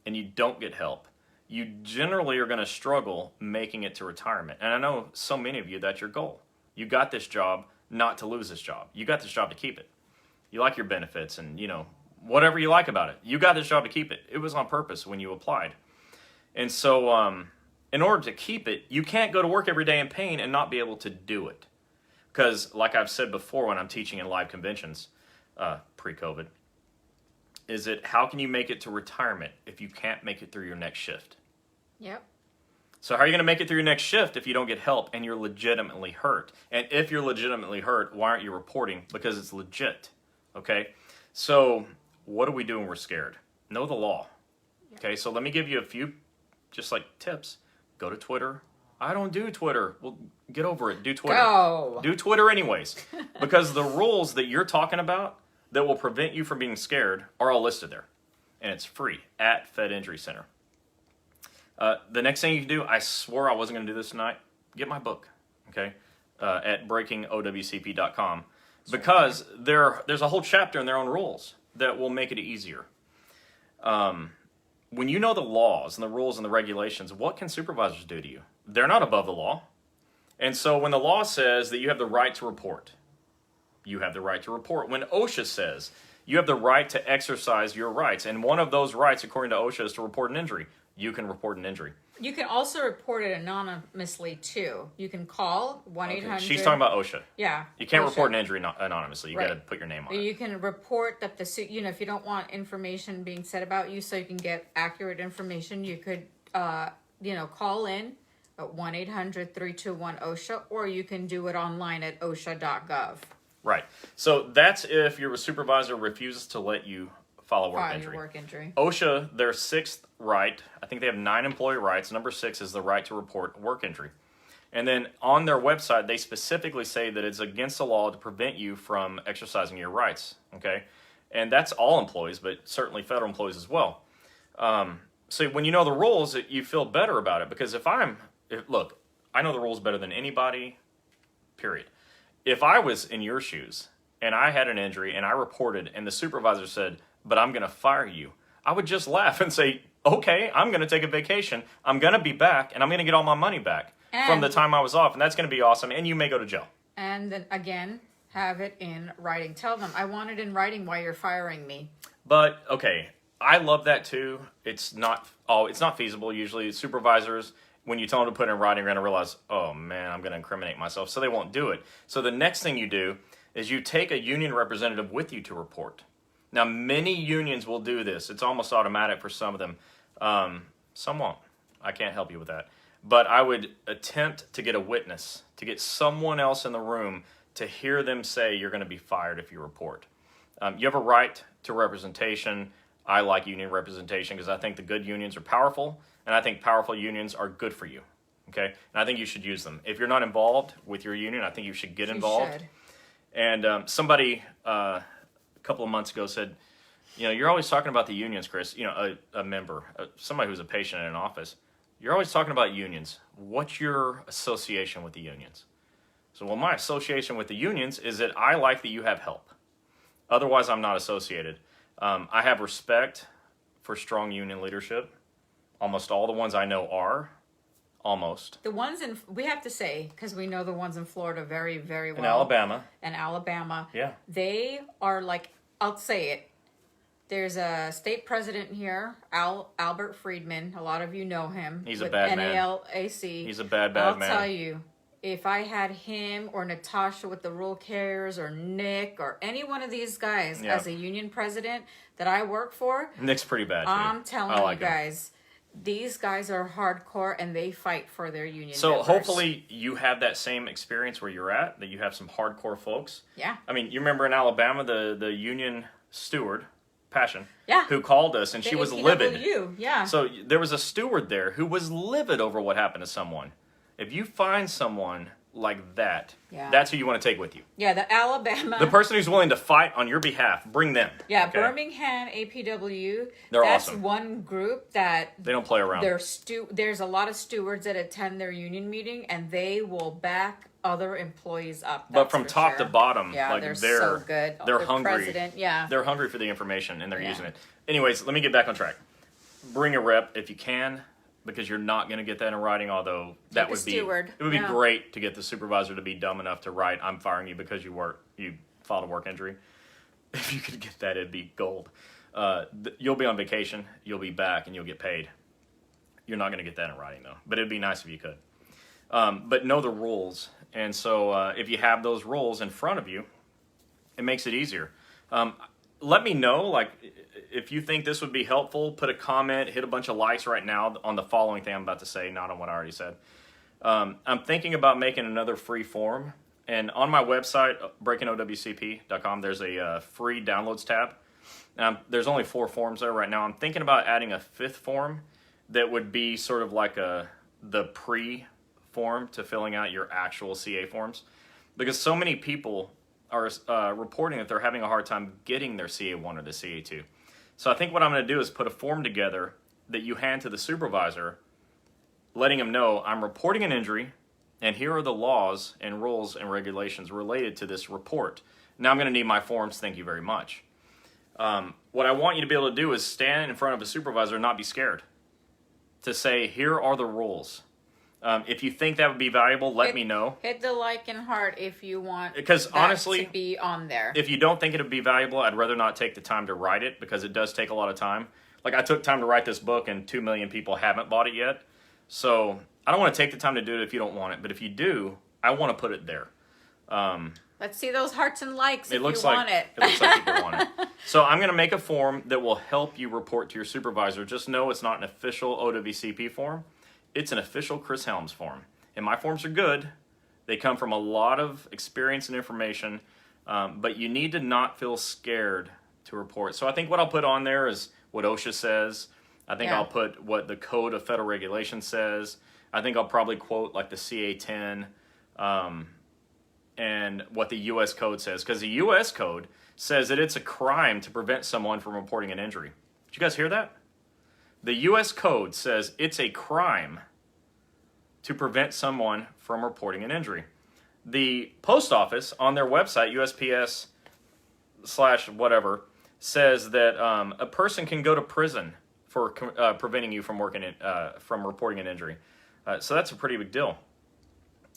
and you don't get help, you generally are going to struggle making it to retirement. And I know so many of you, that's your goal. You got this job not to lose this job. You got this job to keep it. You like your benefits and, whatever you like about it. You got this job to keep it. It was on purpose when you applied. And so in order to keep it, you can't go to work every day in pain and not be able to do it. Because like I've said before when I'm teaching in live conventions, pre-COVID, is that how can you make it to retirement if you can't make it through your next shift? Yep. So how are you going to make it through your next shift if you don't get help and you're legitimately hurt? And if you're legitimately hurt, why aren't you reporting? Because it's legit, okay? So what do we do when we're scared? Know the law, okay? So let me give you a few just tips. Go to Twitter. I don't do Twitter. Well, get over it. Do Twitter. Go. Do Twitter anyways. Because the rules that you're talking about that will prevent you from being scared are all listed there. And it's free at Fed Injury Center. The next thing you can do, I swore I wasn't going to do this tonight, get my book, okay, at breakingowcp.com. Because there's a whole chapter in their own rules that will make it easier. When you know the laws and the rules and the regulations, what can supervisors do to you? They're not above the law. And so when the law says that you have the right to report, you have the right to report. When OSHA says you have the right to exercise your rights, and one of those rights, according to OSHA, is to report an injury, you can report an injury. You can also report it anonymously, too. You can call 1-800... Okay. She's talking about OSHA. Yeah. You can't OSHA. report an injury anonymously. You got to put your name on it. You can report that if you don't want information being said about you so you can get accurate information, you could, call in at 1-800-321-OSHA, or you can do it online at osha.gov. Right. So that's if your supervisor refuses to let you file a work injury. OSHA, their sixth right, I think they have 9 employee rights. Number 6 is the right to report a work injury. And then on their website, they specifically say that it's against the law to prevent you from exercising your rights, okay? And that's all employees, but certainly federal employees as well. So when you know the rules, you feel better about it. Because look, I know the rules better than anybody, period. If I was in your shoes and I had an injury and I reported and the supervisor said, but I'm going to fire you, I would just laugh and say, okay, I'm going to take a vacation. I'm going to be back and I'm going to get all my money back from the time I was off. And that's going to be awesome. And you may go to jail. And then again, have it in writing. Tell them, I want it in writing why you're firing me. But, okay, I love that too. It's not feasible. Usually supervisors, when you tell them to put it in writing, are going to realize, oh man, I'm going to incriminate myself. So they won't do it. So the next thing you do is you take a union representative with you to report. Now, many unions will do this. It's almost automatic for some of them. Some won't. I can't help you with that. But I would attempt to get a witness, to get someone else in the room to hear them say you're going to be fired if you report. You have a right to representation. I like union representation because I think the good unions are powerful, and I think powerful unions are good for you. Okay, and I think you should use them. If you're not involved with your union, I think you should get involved. You should. And somebody a couple of months ago said, you're always talking about the unions, Chris. A member, somebody who's a patient in an office. You're always talking about unions. What's your association with the unions? So, well, my association with the unions is that I like that you have help. Otherwise, I'm not associated. I have respect for strong union leadership. Almost all the ones I know are. Almost. The ones we have to say, because we know the ones in Florida very, very well. In Alabama. And Alabama. Yeah. They are like, I'll say it. There's a state president here, Albert Friedman. A lot of you know him. He's a bad man. NALAC. He's a bad man. I'll tell you, if I had him or Natasha with the rural carriers or Nick or any one of these guys as a union president that I work for. Nick's pretty bad, too. I'm telling you guys. These guys are hardcore and they fight for their union members. Hopefully you have that same experience where you're at, that you have some hardcore folks. Yeah. I mean, you remember in Alabama, the union steward, Passion, yeah, who called us, and she was livid. Yeah. So there was a steward there who was livid over what happened to someone. If you find someone like that, that's who you want to take with you. Yeah, the Alabama. The person who's willing to fight on your behalf, bring them. Yeah, okay? Birmingham APW. They're that's awesome. One group that they don't play around. There's a lot of stewards that attend their union meeting, and they will back other employees up. But from top to bottom, they're so good. They're hungry. President, they're hungry for the information, and they're using it. Anyways, let me get back on track. Bring a rep if you can, because you're not going to get that in writing. Although that would be, it would be great to get the supervisor to be dumb enough to write, "I'm firing you because you filed a work injury." If you could get that, it'd be gold. You'll be on vacation, you'll be back, and you'll get paid. You're not going to get that in writing though, but it'd be nice if you could. But know the rules. And so if you have those rules in front of you, it makes it easier. Let me know, if you think this would be helpful, put a comment, hit a bunch of likes right now on the following thing I'm about to say, not on what I already said. I'm thinking about making another free form. And on my website, breakingowcp.com, there's a free downloads tab. There's only 4 forms there right now. I'm thinking about adding a 5th form that would be sort of like the pre-form to filling out your actual CA forms. Because so many people are reporting that they're having a hard time getting their CA1 or the CA2. So I think what I'm going to do is put a form together that you hand to the supervisor, letting them know I'm reporting an injury, and here are the laws and rules and regulations related to this report. Now I'm going to need my forms, thank you very much. What I want you to be able to do is stand in front of a supervisor and not be scared. To say, here are the rules. If you think that would be valuable, let me know. Hit the like and heart if you want because honestly, to be on there. If you don't think it would be valuable, I'd rather not take the time to write it because it does take a lot of time. I took time to write this book and 2 million people haven't bought it yet. So I don't want to take the time to do it if you don't want it. But if you do, I want to put it there. Let's see those hearts and likes if you want it. It looks like people want it. So I'm going to make a form that will help you report to your supervisor. Just know it's not an official OWCP form. It's an official Chris Helms form. And my forms are good. They come from a lot of experience and information. But you need to not feel scared to report. So I think what I'll put on there is what OSHA says. I think I'll put what the Code of Federal Regulations says. I think I'll probably quote the CA10 and what the U.S. Code says. Because the U.S. Code says that it's a crime to prevent someone from reporting an injury. Did you guys hear that? The U.S. Code says it's a crime to prevent someone from reporting an injury. The post office on their website, USPS/whatever, says that a person can go to prison for preventing you from reporting an injury. So that's a pretty big deal.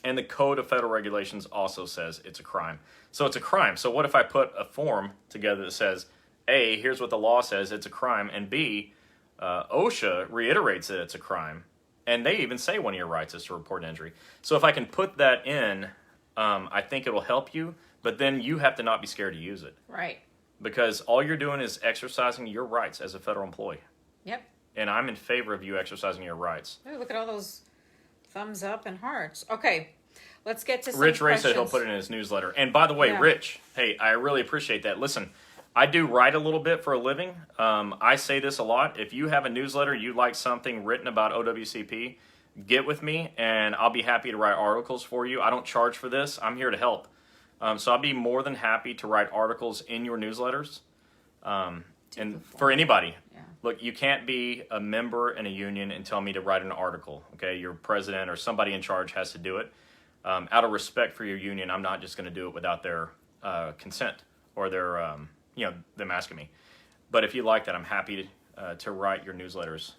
And the Code of Federal Regulations also says it's a crime. So it's a crime. So what if I put a form together that says, A, here's what the law says, it's a crime, and B, OSHA reiterates that it's a crime, and they even say one of your rights is to report an injury. So if I can put that in, I think it will help you, but then you have to not be scared to use it. Right. Because all you're doing is exercising your rights as a federal employee. Yep. And I'm in favor of you exercising your rights. Ooh, look at all those thumbs up and hearts. Okay. Let's get to some Rich Ray questions. said he'll put it in his newsletter. And by the way, Yeah. Rich, hey, I really appreciate that. Listen, I do write a little bit for a living. I say this a lot. If you have a newsletter, you like something written about OWCP, get with me, and I'll be happy to write articles for you. I don't charge for this. I'm here to help. So I'll be more than happy to write articles in your newsletters. And for anybody. Yeah. Look, you can't be a member in a union and tell me to write an article. Okay, your president or somebody in charge has to do it. Out of respect for your union, I'm not just going to do it without their consent or their, them asking me. But if you like that, I'm happy to write your newsletters.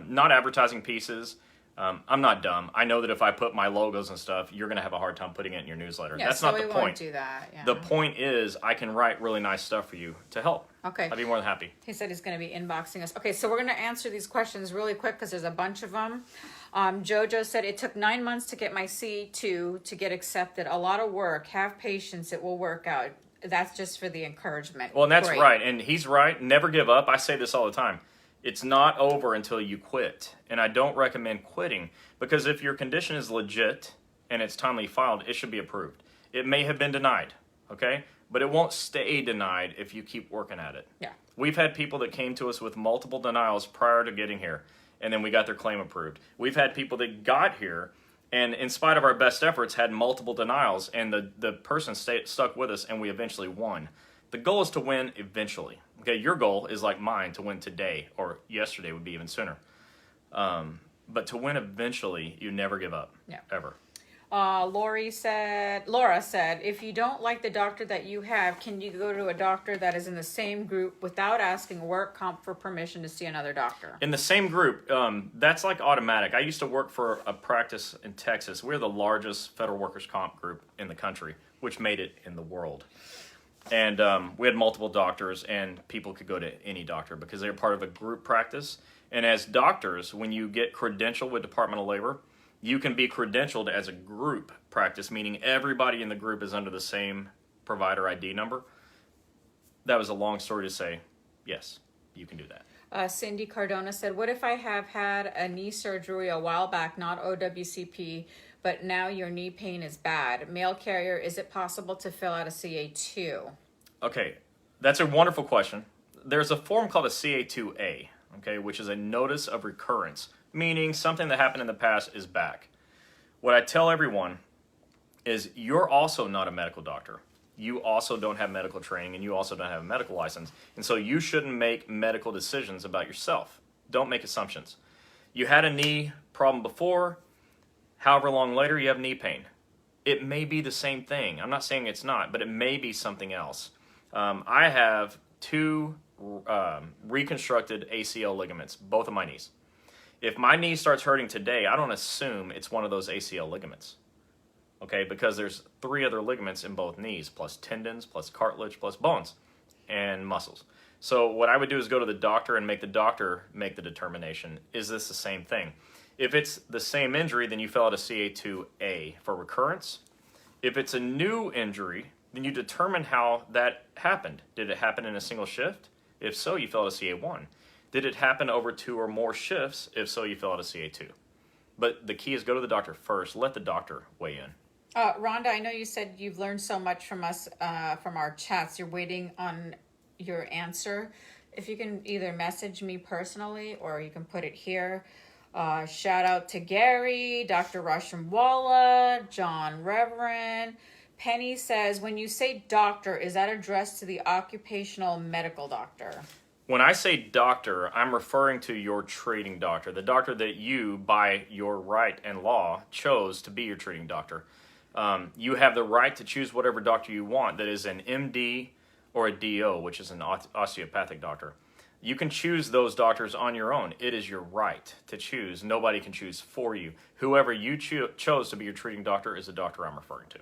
Not advertising pieces. I'm not dumb. I know that if I put my logos and stuff, you're going to have a hard time putting it in your newsletter. Yeah, That's so not the we point. won't do that. Yeah. The point is I can write really nice stuff for you to help. Okay. I'd be more than happy. He said he's going to be inboxing us. Okay, so we're going to answer these questions really quick because there's a bunch of them. Jojo said, it took 9 months to get my C2 to get accepted. A lot of work. Have patience. It will work out. That's just for the encouragement. Well, and that's Great. right. And he's right. Never give up. I say this all the time. It's not over until you quit. And I don't recommend quitting because if your condition is legit and it's timely filed, it should be approved. It may have been denied, okay? But it won't stay denied if you keep working at it. Yeah. We've had people that came to us with multiple denials prior to getting here, and then we got their claim approved. We've had people that got here and in spite of our best efforts had multiple denials, and the person stuck with us and we eventually won. The goal is to win eventually. Okay, your goal is like mine, to win today, or yesterday would be even sooner. But to win eventually, you never give up. Yeah. Ever. Laura said, if you don't like the doctor that you have, can you go to a doctor that is in the same group without asking work comp for permission to see another doctor? In the same group, that's like automatic. I used to work for a practice in Texas. We're the largest federal workers' comp group in the country, which made it in the world. And we had multiple doctors, and people could go to any doctor because they were part of a group practice. And as doctors, when you get credentialed with Department of Labor, you can be credentialed as a group practice, meaning everybody in the group is under the same provider ID number. That was a long story to say, yes, you can do that. Cindy Cardona said, what if I have had a knee surgery a while back, not OWCP, but now your knee pain is bad? Mail carrier, is it possible to fill out a CA2? Okay, that's a wonderful question. There's a form called a CA2A, okay, which is a notice of recurrence, meaning something that happened in the past is back. What I tell everyone is you're also not a medical doctor. You also don't have medical training, and you also don't have a medical license. And so you shouldn't make medical decisions about yourself. Don't make assumptions. You had a knee problem before, however long later you have knee pain. It may be the same thing. I'm not saying it's not, but it may be something else. I have 2 reconstructed ACL ligaments, both of my knees. If my knee starts hurting today, I don't assume it's one of those ACL ligaments. Okay, because there's 3 other ligaments in both knees, plus tendons, plus cartilage, plus bones and muscles. So what I would do is go to the doctor and make the doctor make the determination, is this the same thing? If it's the same injury, then you fill out a CA2A for recurrence. If it's a new injury, then you determine how that happened. Did it happen in a single shift? If so, you fill out a CA1. Did it happen over 2 or more shifts? If so, you fill out a CA2. But the key is go to the doctor first. Let the doctor weigh in. Rhonda, I know you said you've learned so much from us, from our chats. You're waiting on your answer. If you can either message me personally or you can put it here. Shout out to Gary, Dr. Rashamwala, John Reverend. Penny says, when you say doctor, is that addressed to the occupational medical doctor? When I say doctor, I'm referring to your treating doctor, the doctor that you, by your right and law, chose to be your treating doctor. You have the right to choose whatever doctor you want that is an MD or a DO, which is an osteopathic doctor. You can choose those doctors on your own. It is your right to choose. Nobody can choose for you. Whoever you chose to be your treating doctor is the doctor I'm referring to.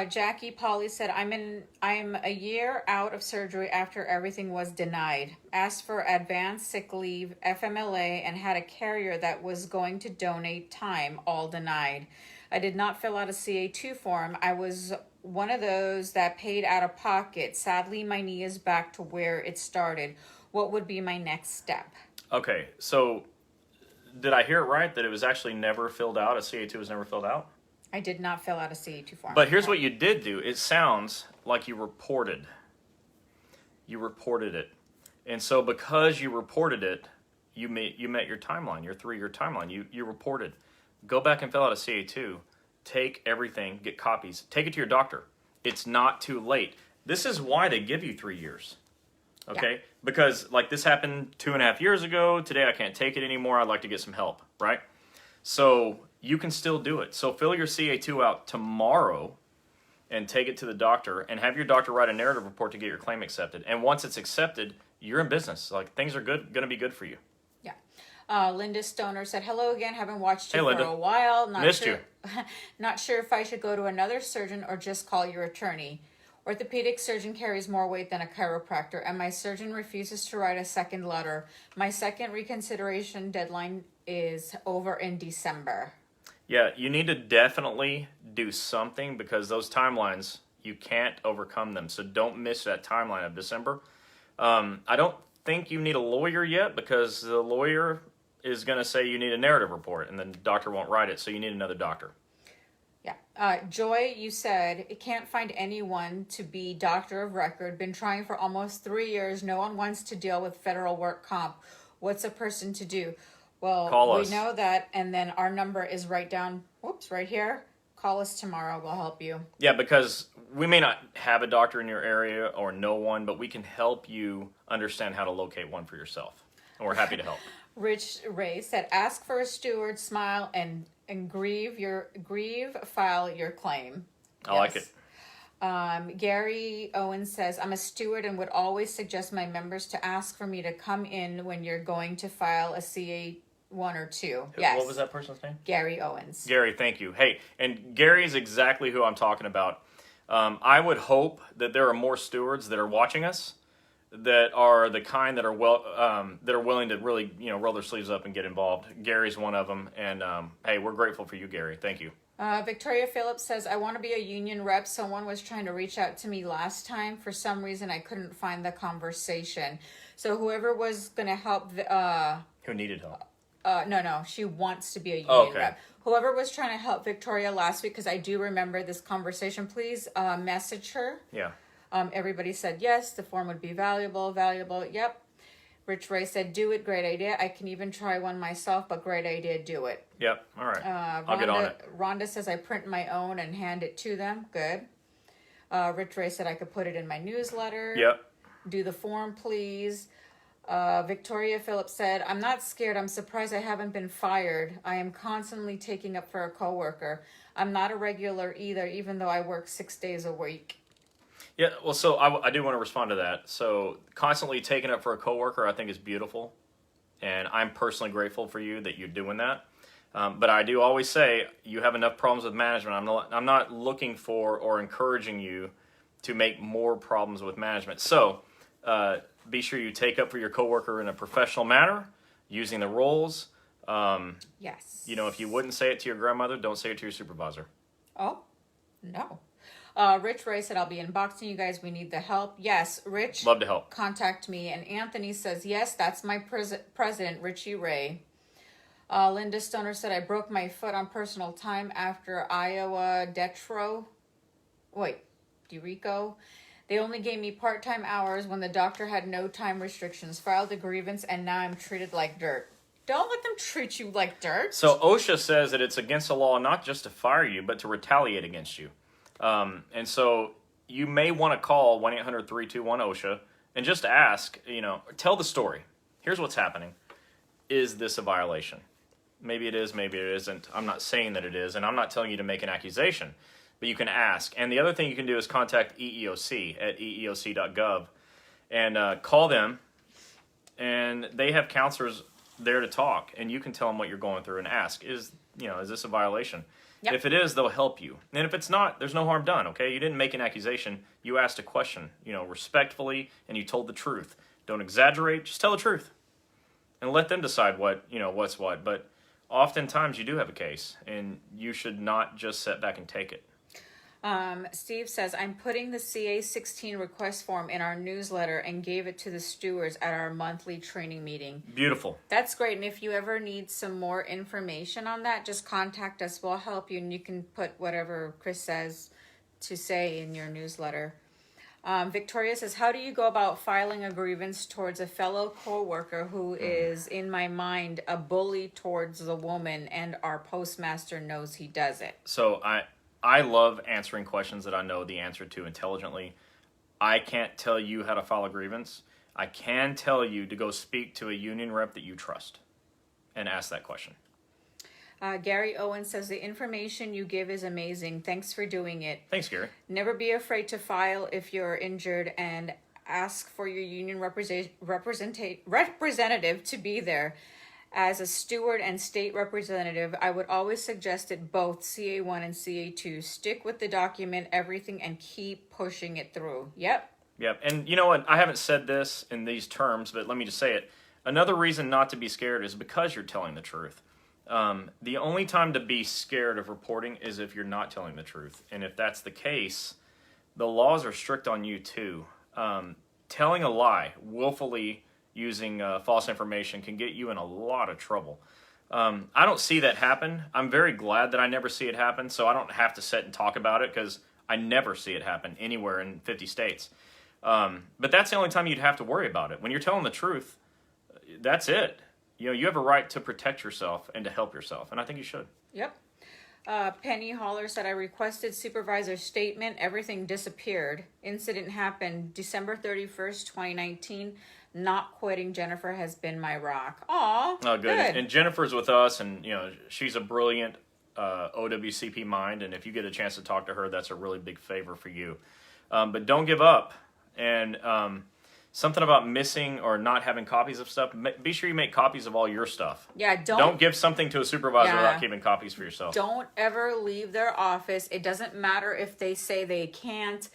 Jackie Polly said, I'm a year out of surgery after everything was denied. Asked for advanced sick leave, FMLA, and had a carrier that was going to donate time, all denied. I did not fill out a CA2 form. I was one of those that paid out of pocket. Sadly, my knee is back to where it started. What would be my next step? Okay, so did I hear it right that it was actually never filled out? A CA2 was never filled out? I did not fill out a CA2 form. But here's what you did do. It sounds like you reported. You reported it. And so because you reported it, you met your timeline, your 3-year timeline. You reported. Go back and fill out a CA2. Take everything, get copies. Take it to your doctor. It's not too late. This is why they give you 3 years. Okay? Yeah. Because like this happened 2.5 years ago. Today I can't take it anymore. I'd like to get some help, right? So you can still do it. So fill your CA2 out tomorrow and take it to the doctor and have your doctor write a narrative report to get your claim accepted. And once it's accepted, you're in business. Like things are going to be good for you. Yeah. Linda Stoner said, hello again. Haven't watched you Hey, for Linda. a while. Missed you. Not sure if I should go to another surgeon or just call your attorney. Orthopedic surgeon carries more weight than a chiropractor, and my surgeon refuses to write a second letter. My second reconsideration deadline is over in December. Yeah, you need to definitely do something because those timelines, you can't overcome them. So don't miss that timeline of December. I don't think you need a lawyer yet because the lawyer is going to say you need a narrative report and then the doctor won't write it. So you need another doctor. Yeah. Joy, you said, it can't find anyone to be doctor of record. Been trying for almost 3 years. No one wants to deal with federal work comp. What's a person to do? Well, Call us. We know that, and then our number is right here. Call us tomorrow. We'll help you. Yeah, because we may not have a doctor in your area or know one, but we can help you understand how to locate one for yourself. And we're happy to help. Rich Ray said, ask for a steward, smile, and file your claim. I like it. Gary Owens says, I'm a steward and would always suggest my members to ask for me to come in when you're going to file a CA 1 or 2. Yes. What was that person's name? Gary Owens. Gary, thank you. Hey, and Gary is exactly who I'm talking about. I would hope that there are more stewards that are watching us that are the kind that are willing to really, roll their sleeves up and get involved. Gary's one of them, and hey, we're grateful for you, Gary. Thank you. Victoria Phillips says, I want to be a union rep. Someone was trying to reach out to me last time. For some reason, I couldn't find the conversation. So whoever was going to help... Who needed help? No, she wants to be a union rep. Whoever was trying to help Victoria last week, because I do remember this conversation, please message her. Yeah. Everybody said yes, the form would be valuable. Yep. Rich Ray said, do it, great idea. I can even try one myself, but great idea, do it. Yep, all right. I'll get on it. Rhonda says, I print my own and hand it to them. Good. Rich Ray said, I could put it in my newsletter. Yep. Do the form, please. Victoria Phillips said, I'm not scared. I'm surprised I haven't been fired. I am constantly taking up for a coworker. I'm not a regular either, even though I work 6 days a week. Yeah, well, so I do want to respond to that. So constantly taking up for a coworker, I think is beautiful. And I'm personally grateful for you that you're doing that. But I do always say you have enough problems with management. I'm not looking for or encouraging you to make more problems with management. So be sure you take up for your coworker in a professional manner, using the roles. Yes. If you wouldn't say it to your grandmother, don't say it to your supervisor. Oh, no. Rich Ray said, I'll be inboxing you guys. We need the help. Yes, Rich. Love to help. Contact me. And Anthony says, yes, that's my president, Richie Ray. Linda Stoner said, I broke my foot on personal time after Iowa Derecho. They only gave me part-time hours when the doctor had no time restrictions. Filed a grievance, and now I'm treated like dirt. Don't let them treat you like dirt. So OSHA says that it's against the law not just to fire you, but to retaliate against you. And so you may want to call 1-800-321-OSHA and just ask, tell the story. Here's what's happening. Is this a violation? Maybe it is, maybe it isn't. I'm not saying that it is, and I'm not telling you to make an accusation, but you can ask. And the other thing you can do is contact EEOC at eeoc.gov and call them, and they have counselors there to talk, and you can tell them what you're going through and ask, is this a violation? Yep. If it is, they'll help you. And if it's not, there's no harm done, okay? You didn't make an accusation. You asked a question, respectfully, and you told the truth. Don't exaggerate. Just tell the truth. And let them decide what's what. But oftentimes you do have a case, and you should not just sit back and take it. Steve says, I'm putting the CA16 request form in our newsletter and gave it to the stewards at our monthly training meeting. Beautiful. That's great. And if you ever need some more information on that, just contact us. We'll help you, and you can put whatever Chris says to say in your newsletter. Victoria says, how do you go about filing a grievance towards a fellow co-worker who is, in my mind, a bully towards the woman, and our postmaster knows he does it? So I love answering questions that I know the answer to intelligently. I can't tell you how to file a grievance. I can tell you to go speak to a union rep that you trust and ask that question. Gary Owen says, the information you give is amazing. Thanks for doing it. Thanks, Gary. Never be afraid to file if you're injured, and ask for your union representative to be there. As a steward and state representative, I would always suggest it both CA1 and CA2. Stick with the document, everything, and keep pushing it through. Yep. And you know what? I haven't said this in these terms, but let me just say it. Another reason not to be scared is because you're telling the truth. The only time to be scared of reporting is if you're not telling the truth. And if that's the case, the laws are strict on you too. Telling a lie, willfully using false information, can get you in a lot of trouble. I don't see that happen. I'm very glad that I never see it happen, so I don't have to sit and talk about it, because I never see it happen anywhere in 50 states. But that's the only time you'd have to worry about it. When you're telling the truth, that's it. You know, you have a right to protect yourself and to help yourself, and I think you should. Yep. Penny Holler said, I requested supervisor statement. Everything disappeared. Incident happened December 31st, 2019. Not quitting Jennifer has been my rock. Aw, oh, good. And Jennifer's with us, and you know she's a brilliant OWCP mind, and if you get a chance to talk to her, that's a really big favor for you. But don't give up. And something about missing or not having copies of stuff, be sure you make copies of all your stuff. Yeah, don't give something to a supervisor without keeping copies for yourself. Don't ever leave their office. It doesn't matter if they say they can't.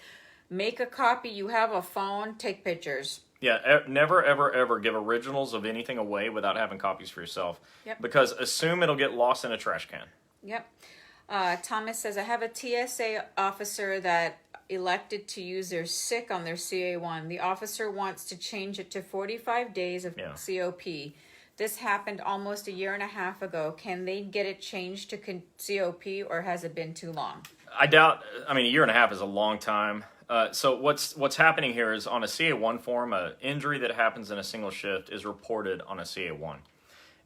Make a copy. You have a phone. Take pictures. Yeah, never, ever, ever give originals of anything away without having copies for yourself. Yep. Because assume it'll get lost in a trash can. Yep. Thomas says, I have a TSA officer that elected to use their sick on their CA1. The officer wants to change it to 45 days of COP. This happened almost a year and a half ago. Can they get it changed to COP, or has it been too long? I doubt. I mean, a year and a half is a long time. So what's happening here is on a CA1 form, an injury that happens in a single shift is reported on a CA1.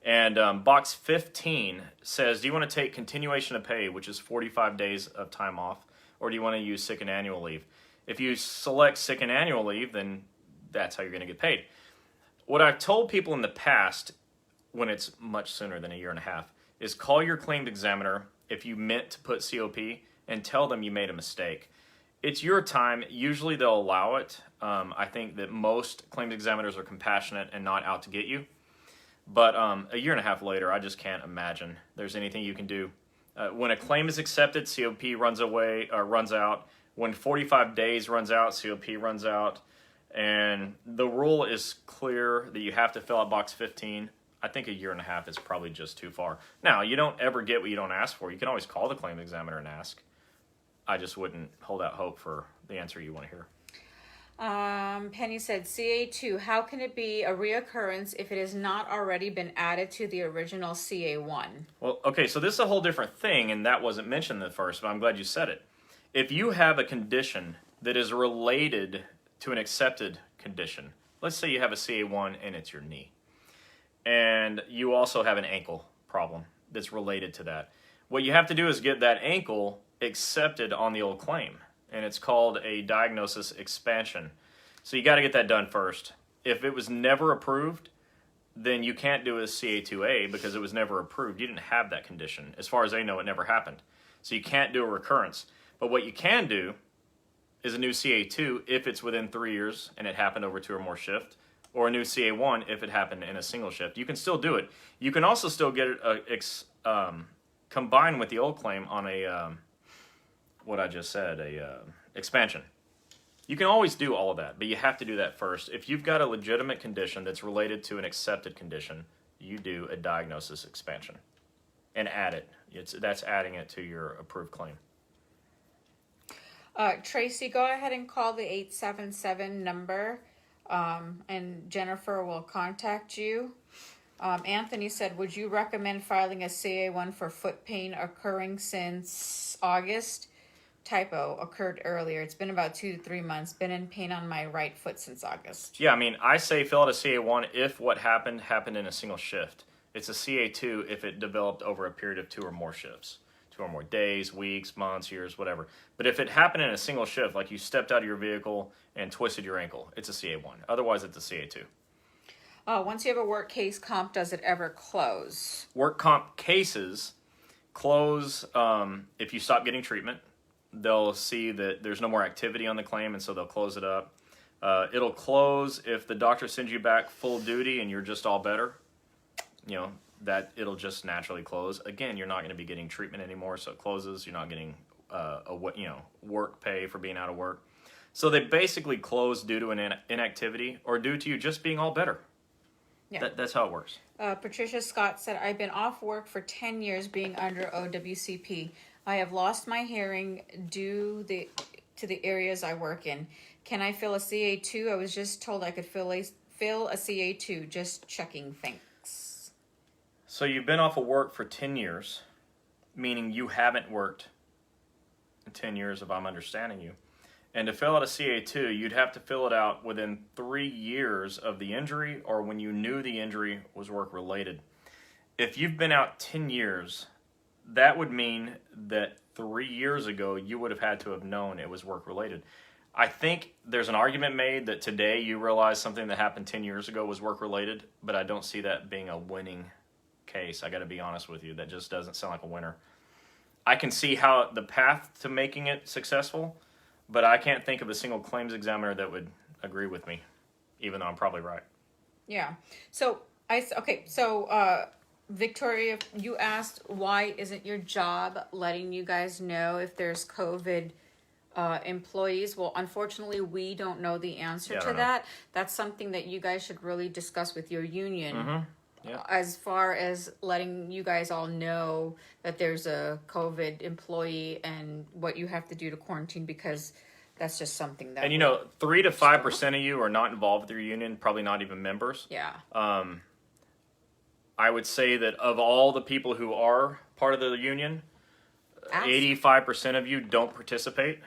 And box 15 says, do you want to take continuation of pay, which is 45 days of time off, or do you want to use sick and annual leave? If you select sick and annual leave, then that's how you're going to get paid. What I've told people in the past, when it's much sooner than a year and a half, is call your claimed examiner if you meant to put COP and tell them you made a mistake. It's your time. Usually they'll allow it. I think that most claims examiners are compassionate and not out to get you. But a year and a half later, I just can't imagine there's anything you can do. When a claim is accepted, COP runs out. When 45 days runs out, COP runs out. And the rule is clear that you have to fill out box 15. I think a year and a half is probably just too far. Now, you don't ever get what you don't ask for. You can always call the claim examiner and ask. I just wouldn't hold out hope for the answer you want to hear. Penny said, CA2, how can it be a reoccurrence if it has not already been added to the original CA1? Well, okay, so this is a whole different thing, and that wasn't mentioned at first, but I'm glad you said it. If you have a condition that is related to an accepted condition, let's say you have a CA1 and it's your knee, and you also have an ankle problem that's related to that, what you have to do is get that ankle accepted on the old claim, and it's called a diagnosis expansion. So you got to get that done first. If it was never approved, then you can't do a CA2A because it was never approved. You didn't have that condition. As far as they know, it never happened. So you can't do a recurrence. But what you can do is a new CA2 if it's within 3 years and it happened over 2 or more shifts, or a new CA1 if it happened in a single shift. You can still do it. You can also still get it combined with the old claim on a what I just said, expansion. You can always do all of that, but you have to do that first. If you've got a legitimate condition that's related to an accepted condition, you do a diagnosis expansion and add it. That's adding it to your approved claim. Tracy, go ahead and call the 877 number, and Jennifer will contact you. Anthony said, would you recommend filing a CA1 for foot pain occurring since August? Typo, occurred earlier. It's been about 2 to 3 months. Been in pain on my right foot since August. Yeah, I mean, I say fill out a CA1 if what happened in a single shift. It's a CA2 if it developed over a period of 2 or more shifts. 2 or more days, weeks, months, years, whatever. But if it happened in a single shift, like you stepped out of your vehicle and twisted your ankle, it's a CA1. Otherwise, it's a CA2. Once you have a work case comp, does it ever close? Work comp cases close if you stop getting treatment. They'll see that there's no more activity on the claim, and so they'll close it up. It'll close if the doctor sends you back full duty and you're just all better. That it'll just naturally close. Again, you're not going to be getting treatment anymore, so it closes. You're not getting work pay for being out of work. So they basically close due to an inactivity or due to you just being all better. Yeah. That's how it works. Patricia Scott said, I've been off work for 10 years being under OWCP. I have lost my hearing due to the areas I work in. Can I fill a CA2? I was just told I could fill a CA2. Just checking. Thanks. So you've been off of work for 10 years, meaning you haven't worked in 10 years, if I'm understanding you. And to fill out a CA2, you'd have to fill it out within 3 years of the injury or when you knew the injury was work-related. If you've been out 10 years, that would mean that 3 years ago you would have had to have known it was work-related. I think there's an argument made that today you realize something that happened 10 years ago was work-related, but I don't see that being a winning case. I got to be honest with you. That just doesn't sound like a winner. I can see how the path to making it successful, but I can't think of a single claims examiner that would agree with me, even though I'm probably right. Yeah. So Victoria, you asked why isn't your job letting you guys know if there's COVID employees? Well, unfortunately, we don't know the answer to that. That's something that you guys should really discuss with your union. Mm-hmm. Yeah. As far as letting you guys all know that there's a COVID employee and what you have to do to quarantine, because that's just something that... And 3 to 5% of you are not involved with your union, probably not even members. Yeah. I would say that of all the people who are part of the union, 85% of you don't participate.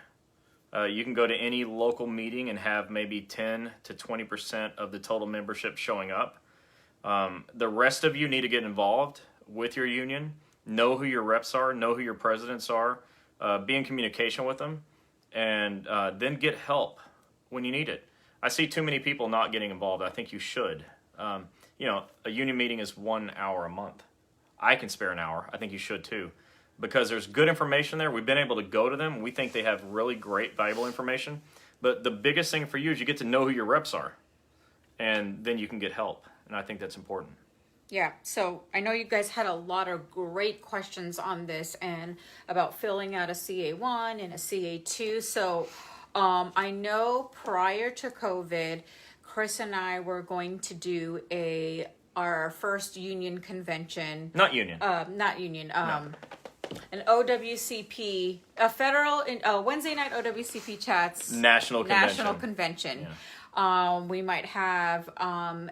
You can go to any local meeting and have maybe 10 to 20% of the total membership showing up. The rest of you need to get involved with your union, know who your reps are, know who your presidents are, be in communication with them, and then get help when you need it. I see too many people not getting involved. I think you should. A union meeting is 1 hour a month. I can spare an hour. I think you should too, because there's good information there. We've been able to go to them. We think they have really great, valuable information. But the biggest thing for you is you get to know who your reps are, and then you can get help. And I think that's important. Yeah, so I know you guys had a lot of great questions on this and about filling out a CA1 and a CA2. So I know prior to COVID, Chris and I were going to do our first union convention. Not union. Not union. No. An OWCP, a federal Wednesday night OWCP chats. National convention. Yeah. We might have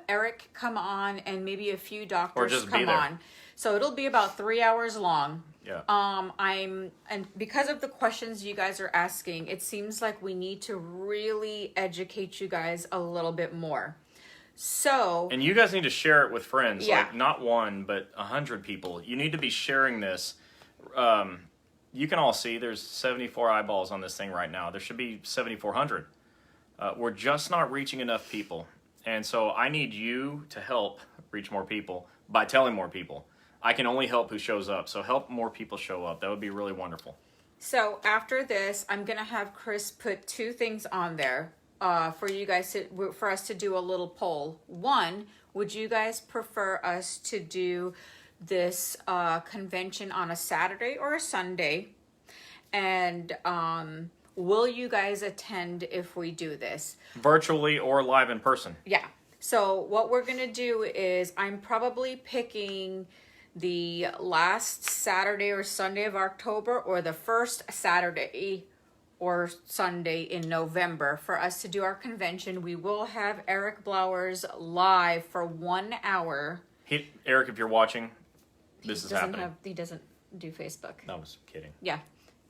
Eric come on and maybe a few doctors just come on. So it'll be about 3 hours long. Yeah. And because of the questions you guys are asking, it seems like we need to really educate you guys a little bit more. So, and you guys need to share it with friends, yeah. Like not 1, but 100 people. You need to be sharing this. You can all see there's 74 eyeballs on this thing right now. There should be 7,400. We're just not reaching enough people. And so I need you to help reach more people by telling more people. I can only help who shows up. So help more people show up. That would be really wonderful. So after this, I'm going to have Chris put 2 things on there for you guys for us to do a little poll. 1, would you guys prefer us to do this convention on a Saturday or a Sunday? And will you guys attend if we do this? Virtually or live in person? Yeah. So what we're going to do is I'm probably picking the last Saturday or Sunday of October or the first Saturday or Sunday in November for us to do our convention. We will have Eric Blowers live for 1 hour. Eric, if you're watching, this is happening. He doesn't do Facebook. No, I was kidding. Yeah.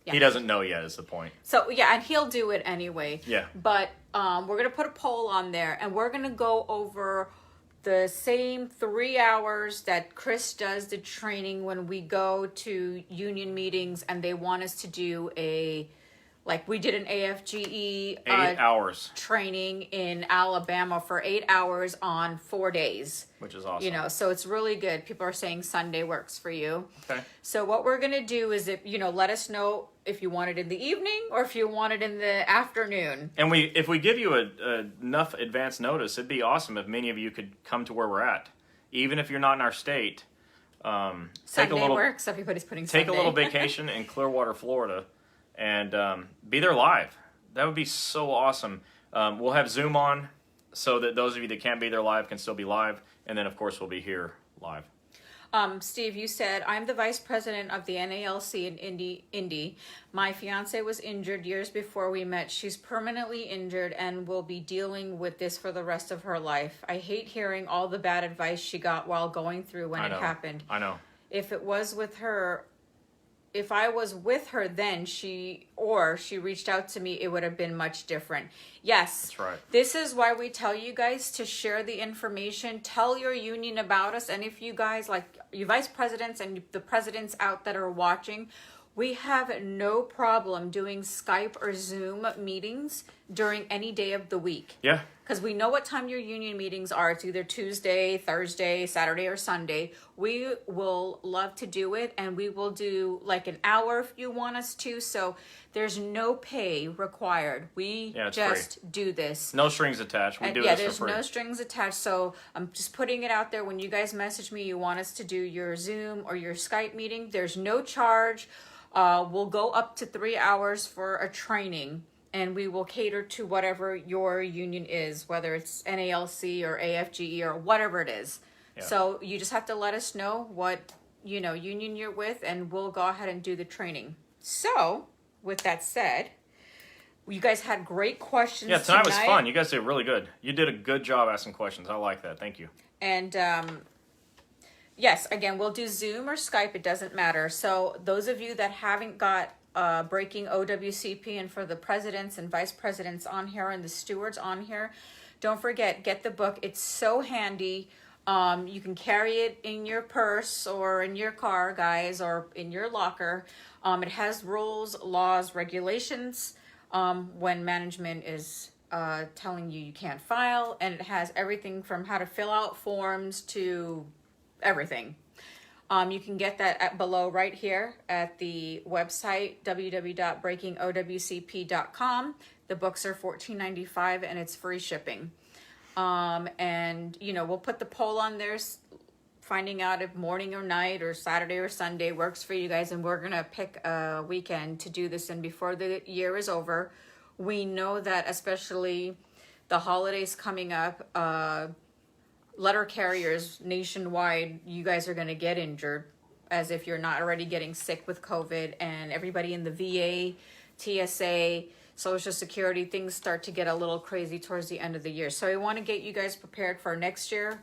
He doesn't know yet is the point. So, yeah, and he'll do it anyway. Yeah. But we're going to put a poll on there, and we're going to go over the same 3 hours that Chris does the training when we go to union meetings and they want us to do like we did an AFGE 8 hours training in Alabama for 8 hours on 4 days. Which is awesome. You know, so it's really good. People are saying Sunday works for you. Okay. So what we're going to do is, let us know if you want it in the evening or if you want it in the afternoon. And if we give you enough advance notice, it'd be awesome if many of you could come to where we're at. Even if you're not in our state. Sunday works. Everybody's putting Sunday. Take a little vacation in Clearwater, Florida, and be there live. That would be so awesome. We'll have Zoom on so that those of you that can't be there live can still be live. And then, of course, we'll be here live. Steve, you said, I'm the vice president of the NALC in Indy. My fiance was injured years before we met. She's permanently injured and will be dealing with this for the rest of her life. I hate hearing all the bad advice she got while going through when it happened. I know. If I was with her then she reached out to me, it would have been much different. Yes. That's right. This is why we tell you guys to share the information. Tell your union about us. And if you guys, like you vice presidents and the presidents out that are watching, we have no problem doing Skype or Zoom meetings during any day of the week. Yeah. Because we know what time your union meetings are. It's either Tuesday, Thursday, Saturday, or Sunday. We will love to do it, and we will do like an hour if you want us to. So there's no pay required. We just do this. No strings attached. We do this for free. There's no strings attached. So I'm just putting it out there. When you guys message me, you want us to do your Zoom or your Skype meeting, there's no charge. We'll go up to 3 hours for a training. And we will cater to whatever your union is, whether it's NALC or AFGE or whatever it is. Yeah. So you just have to let us know what, union you're with, and we'll go ahead and do the training. So, with that said, you guys had great questions tonight. Yeah, tonight was fun. You guys did really good. You did a good job asking questions. I like that. Thank you. And, yes, again, we'll do Zoom or Skype. It doesn't matter. So those of you that haven't got Breaking OWCP, and for the presidents and vice presidents on here and the stewards on here, don't forget, get the book. It's so handy. You can carry it in your purse or in your car, guys, or in your locker. It has rules, laws, regulations when management is telling you can't file, and it has everything from how to fill out forms to everything. You can get that below right here at the website, www.breakingowcp.com. The books are $14.95 and it's free shipping. And, we'll put the poll on there, finding out if morning or night or Saturday or Sunday works for you guys. And we're going to pick a weekend to do this in before the year is over. We know that especially the holidays coming up, letter carriers nationwide, you guys are going to get injured as if you're not already getting sick with COVID, and everybody in the VA, TSA, Social Security, things start to get a little crazy towards the end of the year. So I want to get you guys prepared for next year.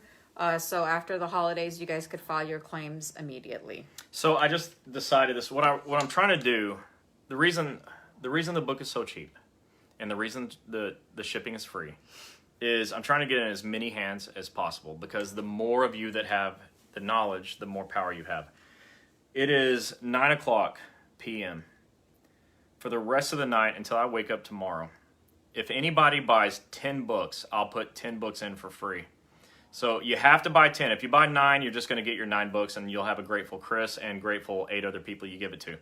So after the holidays, you guys could file your claims immediately. So I just decided this. What I'm trying to do, the reason the book is so cheap, and the reason the shipping is free, is I'm trying to get in as many hands as possible, because the more of you that have the knowledge, the more power you have. It is 9:00 p.m. For the rest of the night until I wake up tomorrow. If anybody buys 10 books, I'll put 10 books in for free. So you have to buy 10. If you buy 9, you're just going to get your 9 books, and you'll have a grateful Chris and grateful 8 other people you give it to.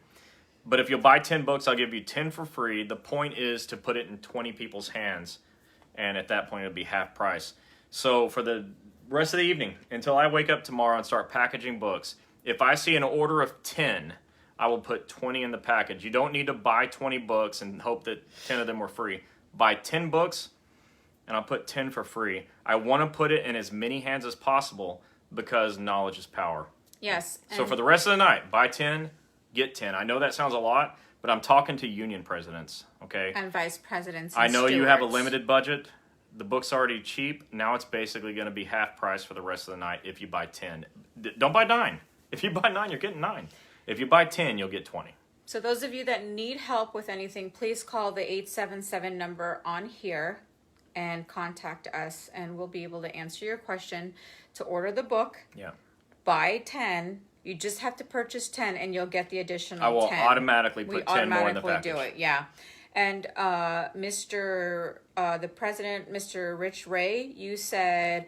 But if you'll buy 10 books, I'll give you 10 for free. The point is to put it in 20 people's hands. And at that point, it'll be half price. So for the rest of the evening, until I wake up tomorrow and start packaging books, if I see an order of 10, I will put 20 in the package. You don't need to buy 20 books and hope that 10 of them were free. Buy 10 books, and I'll put 10 for free. I want to put it in as many hands as possible, because knowledge is power. Yes. So for the rest of the night, buy 10, get 10. I know that sounds a lot, but I'm talking to union presidents, okay? And vice presidents. I And know you have a stewards. limited budget. The book's already cheap. Now it's basically going to be half price for the rest of the night if you buy 10. Don't buy 9. If you buy 9, you're getting 9. If you buy 10, you'll get 20. So those of you that need help with anything, please call the 877 number on here and contact us, and we'll be able to answer your question. To order the book, Yeah. buy 10. You just have to purchase 10 and you'll get the additional 10. I will automatically put 10 more in the package. Do it, yeah. And the president, Mr. Rich Ray, you said,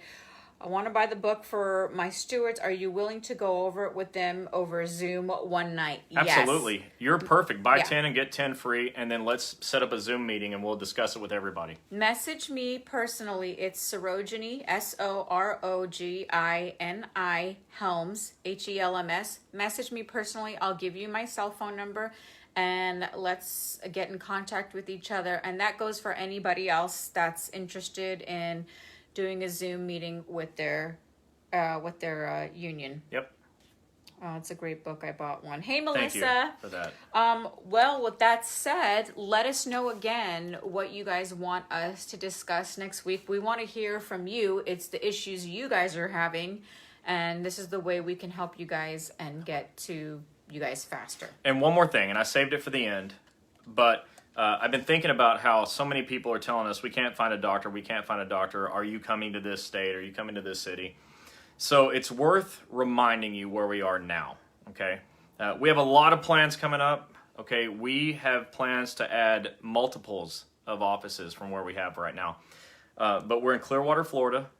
I want to buy the book for my stewards. Are you willing to go over it with them over Zoom one night? Absolutely. Yes. You're perfect. Buy Yeah. 10 and get 10 free, and then let's set up a Zoom meeting and we'll discuss it with everybody. Message me personally. It's Sorogini, Sorogini Helms, Helms. Message me personally. I'll give you my cell phone number, and let's get in contact with each other. And that goes for anybody else that's interested in doing a Zoom meeting with their union. Yep. Oh, it's a great book. I bought one. Hey, Thank you Melissa. for that. Well, with that said, let us know again what you guys want us to discuss next week. We want to hear from you. It's the issues you guys are having, and this is the way we can help you guys and get to you guys faster. And one more thing, and I saved it for the end, but I've been thinking about how so many people are telling us we can't find a doctor, we can't find a doctor. Are you coming to this state? Are you coming to this city? So it's worth reminding you where we are now, okay? We have a lot of plans coming up, okay? We have plans to add multiples of offices from where we have right now. But we're in Clearwater, Florida.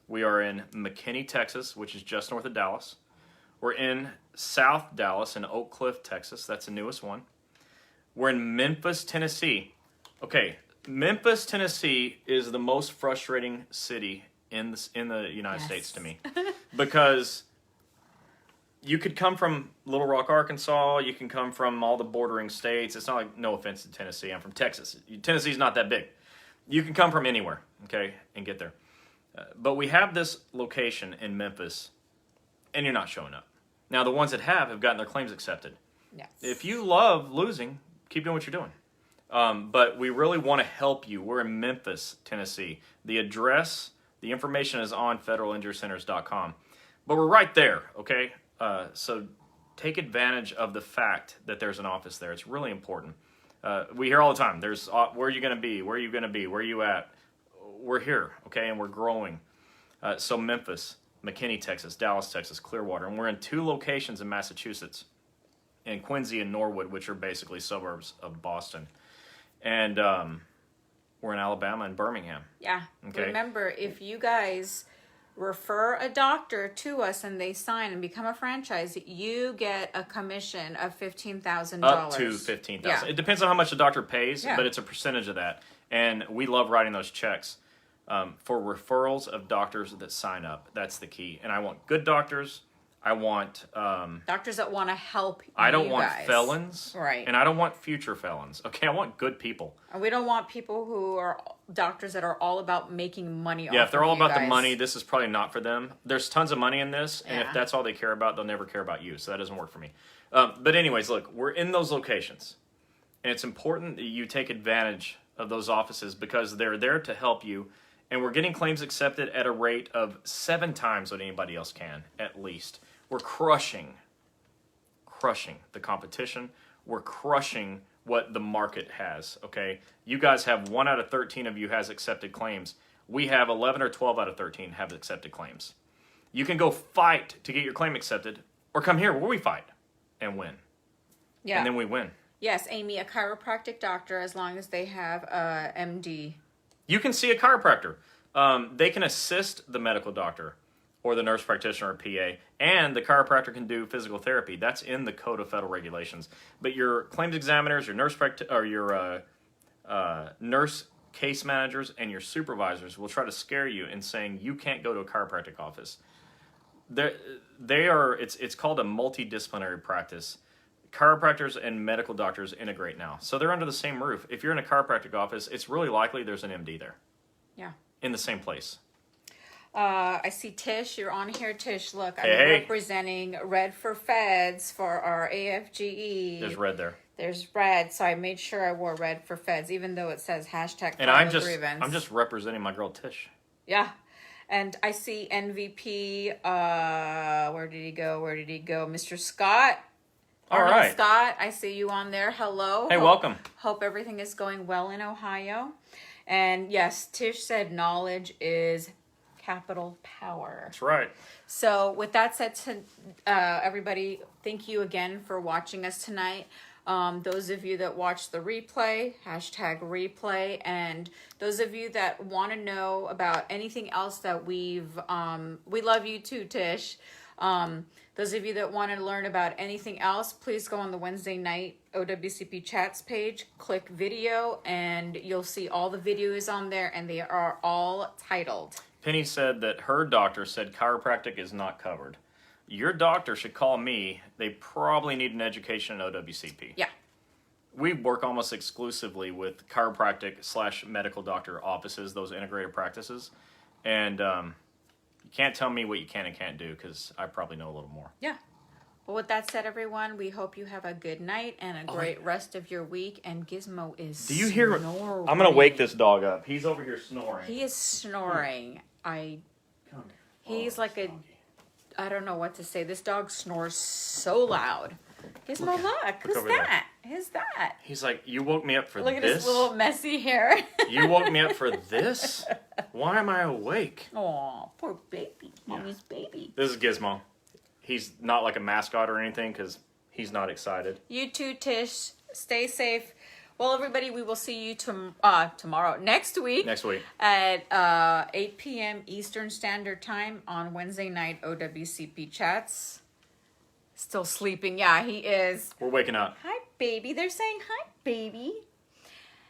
We are in McKinney, Texas, which is just north of Dallas. We're in South Dallas in Oak Cliff, Texas. That's the newest one. We're in Memphis, Tennessee. Okay, Memphis, Tennessee is the most frustrating city in the United States to me, because you could come from Little Rock, Arkansas. You can come from all the bordering states. It's not like, no offense to Tennessee. I'm from Texas. Tennessee's not that big. You can come from anywhere, okay, and get there. But we have this location in Memphis, and you're not showing up. Now, the ones that have gotten their claims accepted. Yes. If you love losing, keep doing what you're doing. But we really want to help you. We're in Memphis, Tennessee. The address, the information is on federalinjurycenters.com. But we're right there, okay? So take advantage of the fact that there's an office there. It's really important. We hear all the time, there's where are you going to be? Where are you going to be? Where are you at? We're here, okay? And we're growing. So Memphis, McKinney, Texas, Dallas, Texas, Clearwater. And we're in 2 locations in Massachusetts, in Quincy and Norwood, which are basically suburbs of Boston. And we're in Alabama and Birmingham. Yeah. Okay. Remember, if you guys refer a doctor to us and they sign and become a franchise, you get a commission of $15,000. Up to $15,000. Yeah. It depends on how much the doctor pays, Yeah. but it's a percentage of that. And we love writing those checks for referrals of doctors that sign up. That's the key. And I want good doctors. I want doctors that want to help you I don't want guys. felons. Right. And I don't want future felons. Okay, I want good people. And we don't want people who are doctors that are all about making money off Yeah, if they're of all you about the guys. money, this is probably not for them. There's tons of money in this, and Yeah. if that's all they care about, they'll never care about you. So that doesn't work for me. But anyways, look, we're in those locations. And it's important that you take advantage of those offices because they're there to help you. And we're getting claims accepted at a rate of 7 times what anybody else can, at least. We're crushing the competition. We're crushing what the market has, okay? You guys have 1 out of 13 of you has accepted claims. We have 11 or 12 out of 13 have accepted claims. You can go fight to get your claim accepted, or come here where we fight and win. Yeah. And then we win. Yes, Amy, a chiropractic doctor, as long as they have a MD. You can see a chiropractor. They can assist the medical doctor or the nurse practitioner or PA, and the chiropractor can do physical therapy. That's in the Code of Federal Regulations. But your claims examiners, your nurse nurse case managers, and your supervisors will try to scare you in saying you can't go to a chiropractic office. It's called a multidisciplinary practice. Chiropractors and medical doctors integrate now. So they're under the same roof. If you're in a chiropractic office, it's really likely there's an MD there. Yeah. In the same place. I see Tish. You're on here, Tish. Look, I'm Hey. representing Red for Feds for our AFGE. There's red there. There's red, so I made sure I wore red for feds, even though it says hashtag And file a grievance. I'm just representing my girl Tish. Yeah. And I see MVP, where did he go? Mr. Scott. All right. Scott, I see you on there. Hello. Hey, welcome. Hope everything is going well in Ohio. And yes, Tish said knowledge is capital power. That's right. So with that said, everybody, thank you again for watching us tonight. Those of you that watch the replay, hashtag replay, and those of you that want to know about anything else that we love you too, Tish. Those of you that want to learn about anything else, please go on the Wednesday night OWCP chats page, click video, and you'll see all the videos on there, and they are all titled. Penny said that her doctor said chiropractic is not covered. Your doctor should call me. They probably need an education in OWCP. Yeah. We work almost exclusively with chiropractic / medical doctor offices, those integrated practices. And you can't tell me what you can and can't do because I probably know a little more. Yeah. Well, with that said, everyone, we hope you have a good night and a great rest of your week. And Gizmo is Do you hear? snoring. I'm going to wake this dog up. He's over here snoring. He is snoring. He's like a... I don't know what to say. This dog snores so loud. Gizmo, look. Who's that? Who's that? He's like, you woke me up for Look this? at his little messy hair. You woke me up for this? Why am I awake? Aw, poor baby. Mommy's baby. This is Gizmo. He's not like a mascot or anything because he's not excited. You too, Tish. Stay safe. Well, everybody, we will see you next week. At 8 p.m. Eastern Standard Time on Wednesday night OWCP chats. Still sleeping. Yeah, he is. We're waking up. Hi, baby. They're saying hi, baby.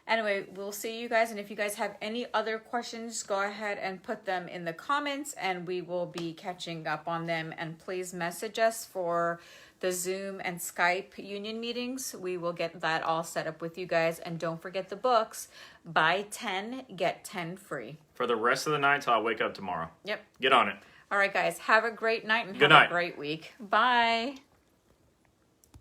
Anyway, we'll see you guys. And if you guys have any other questions, go ahead and put them in the comments and we will be catching up on them. And please message us for the Zoom and Skype union meetings. We will get that all set up with you guys. And don't forget the books. Buy 10, get 10 free. For the rest of the night till I wake up tomorrow. Yep. Get on it. All right, guys. Have a great night and Good have night. a great week. Bye.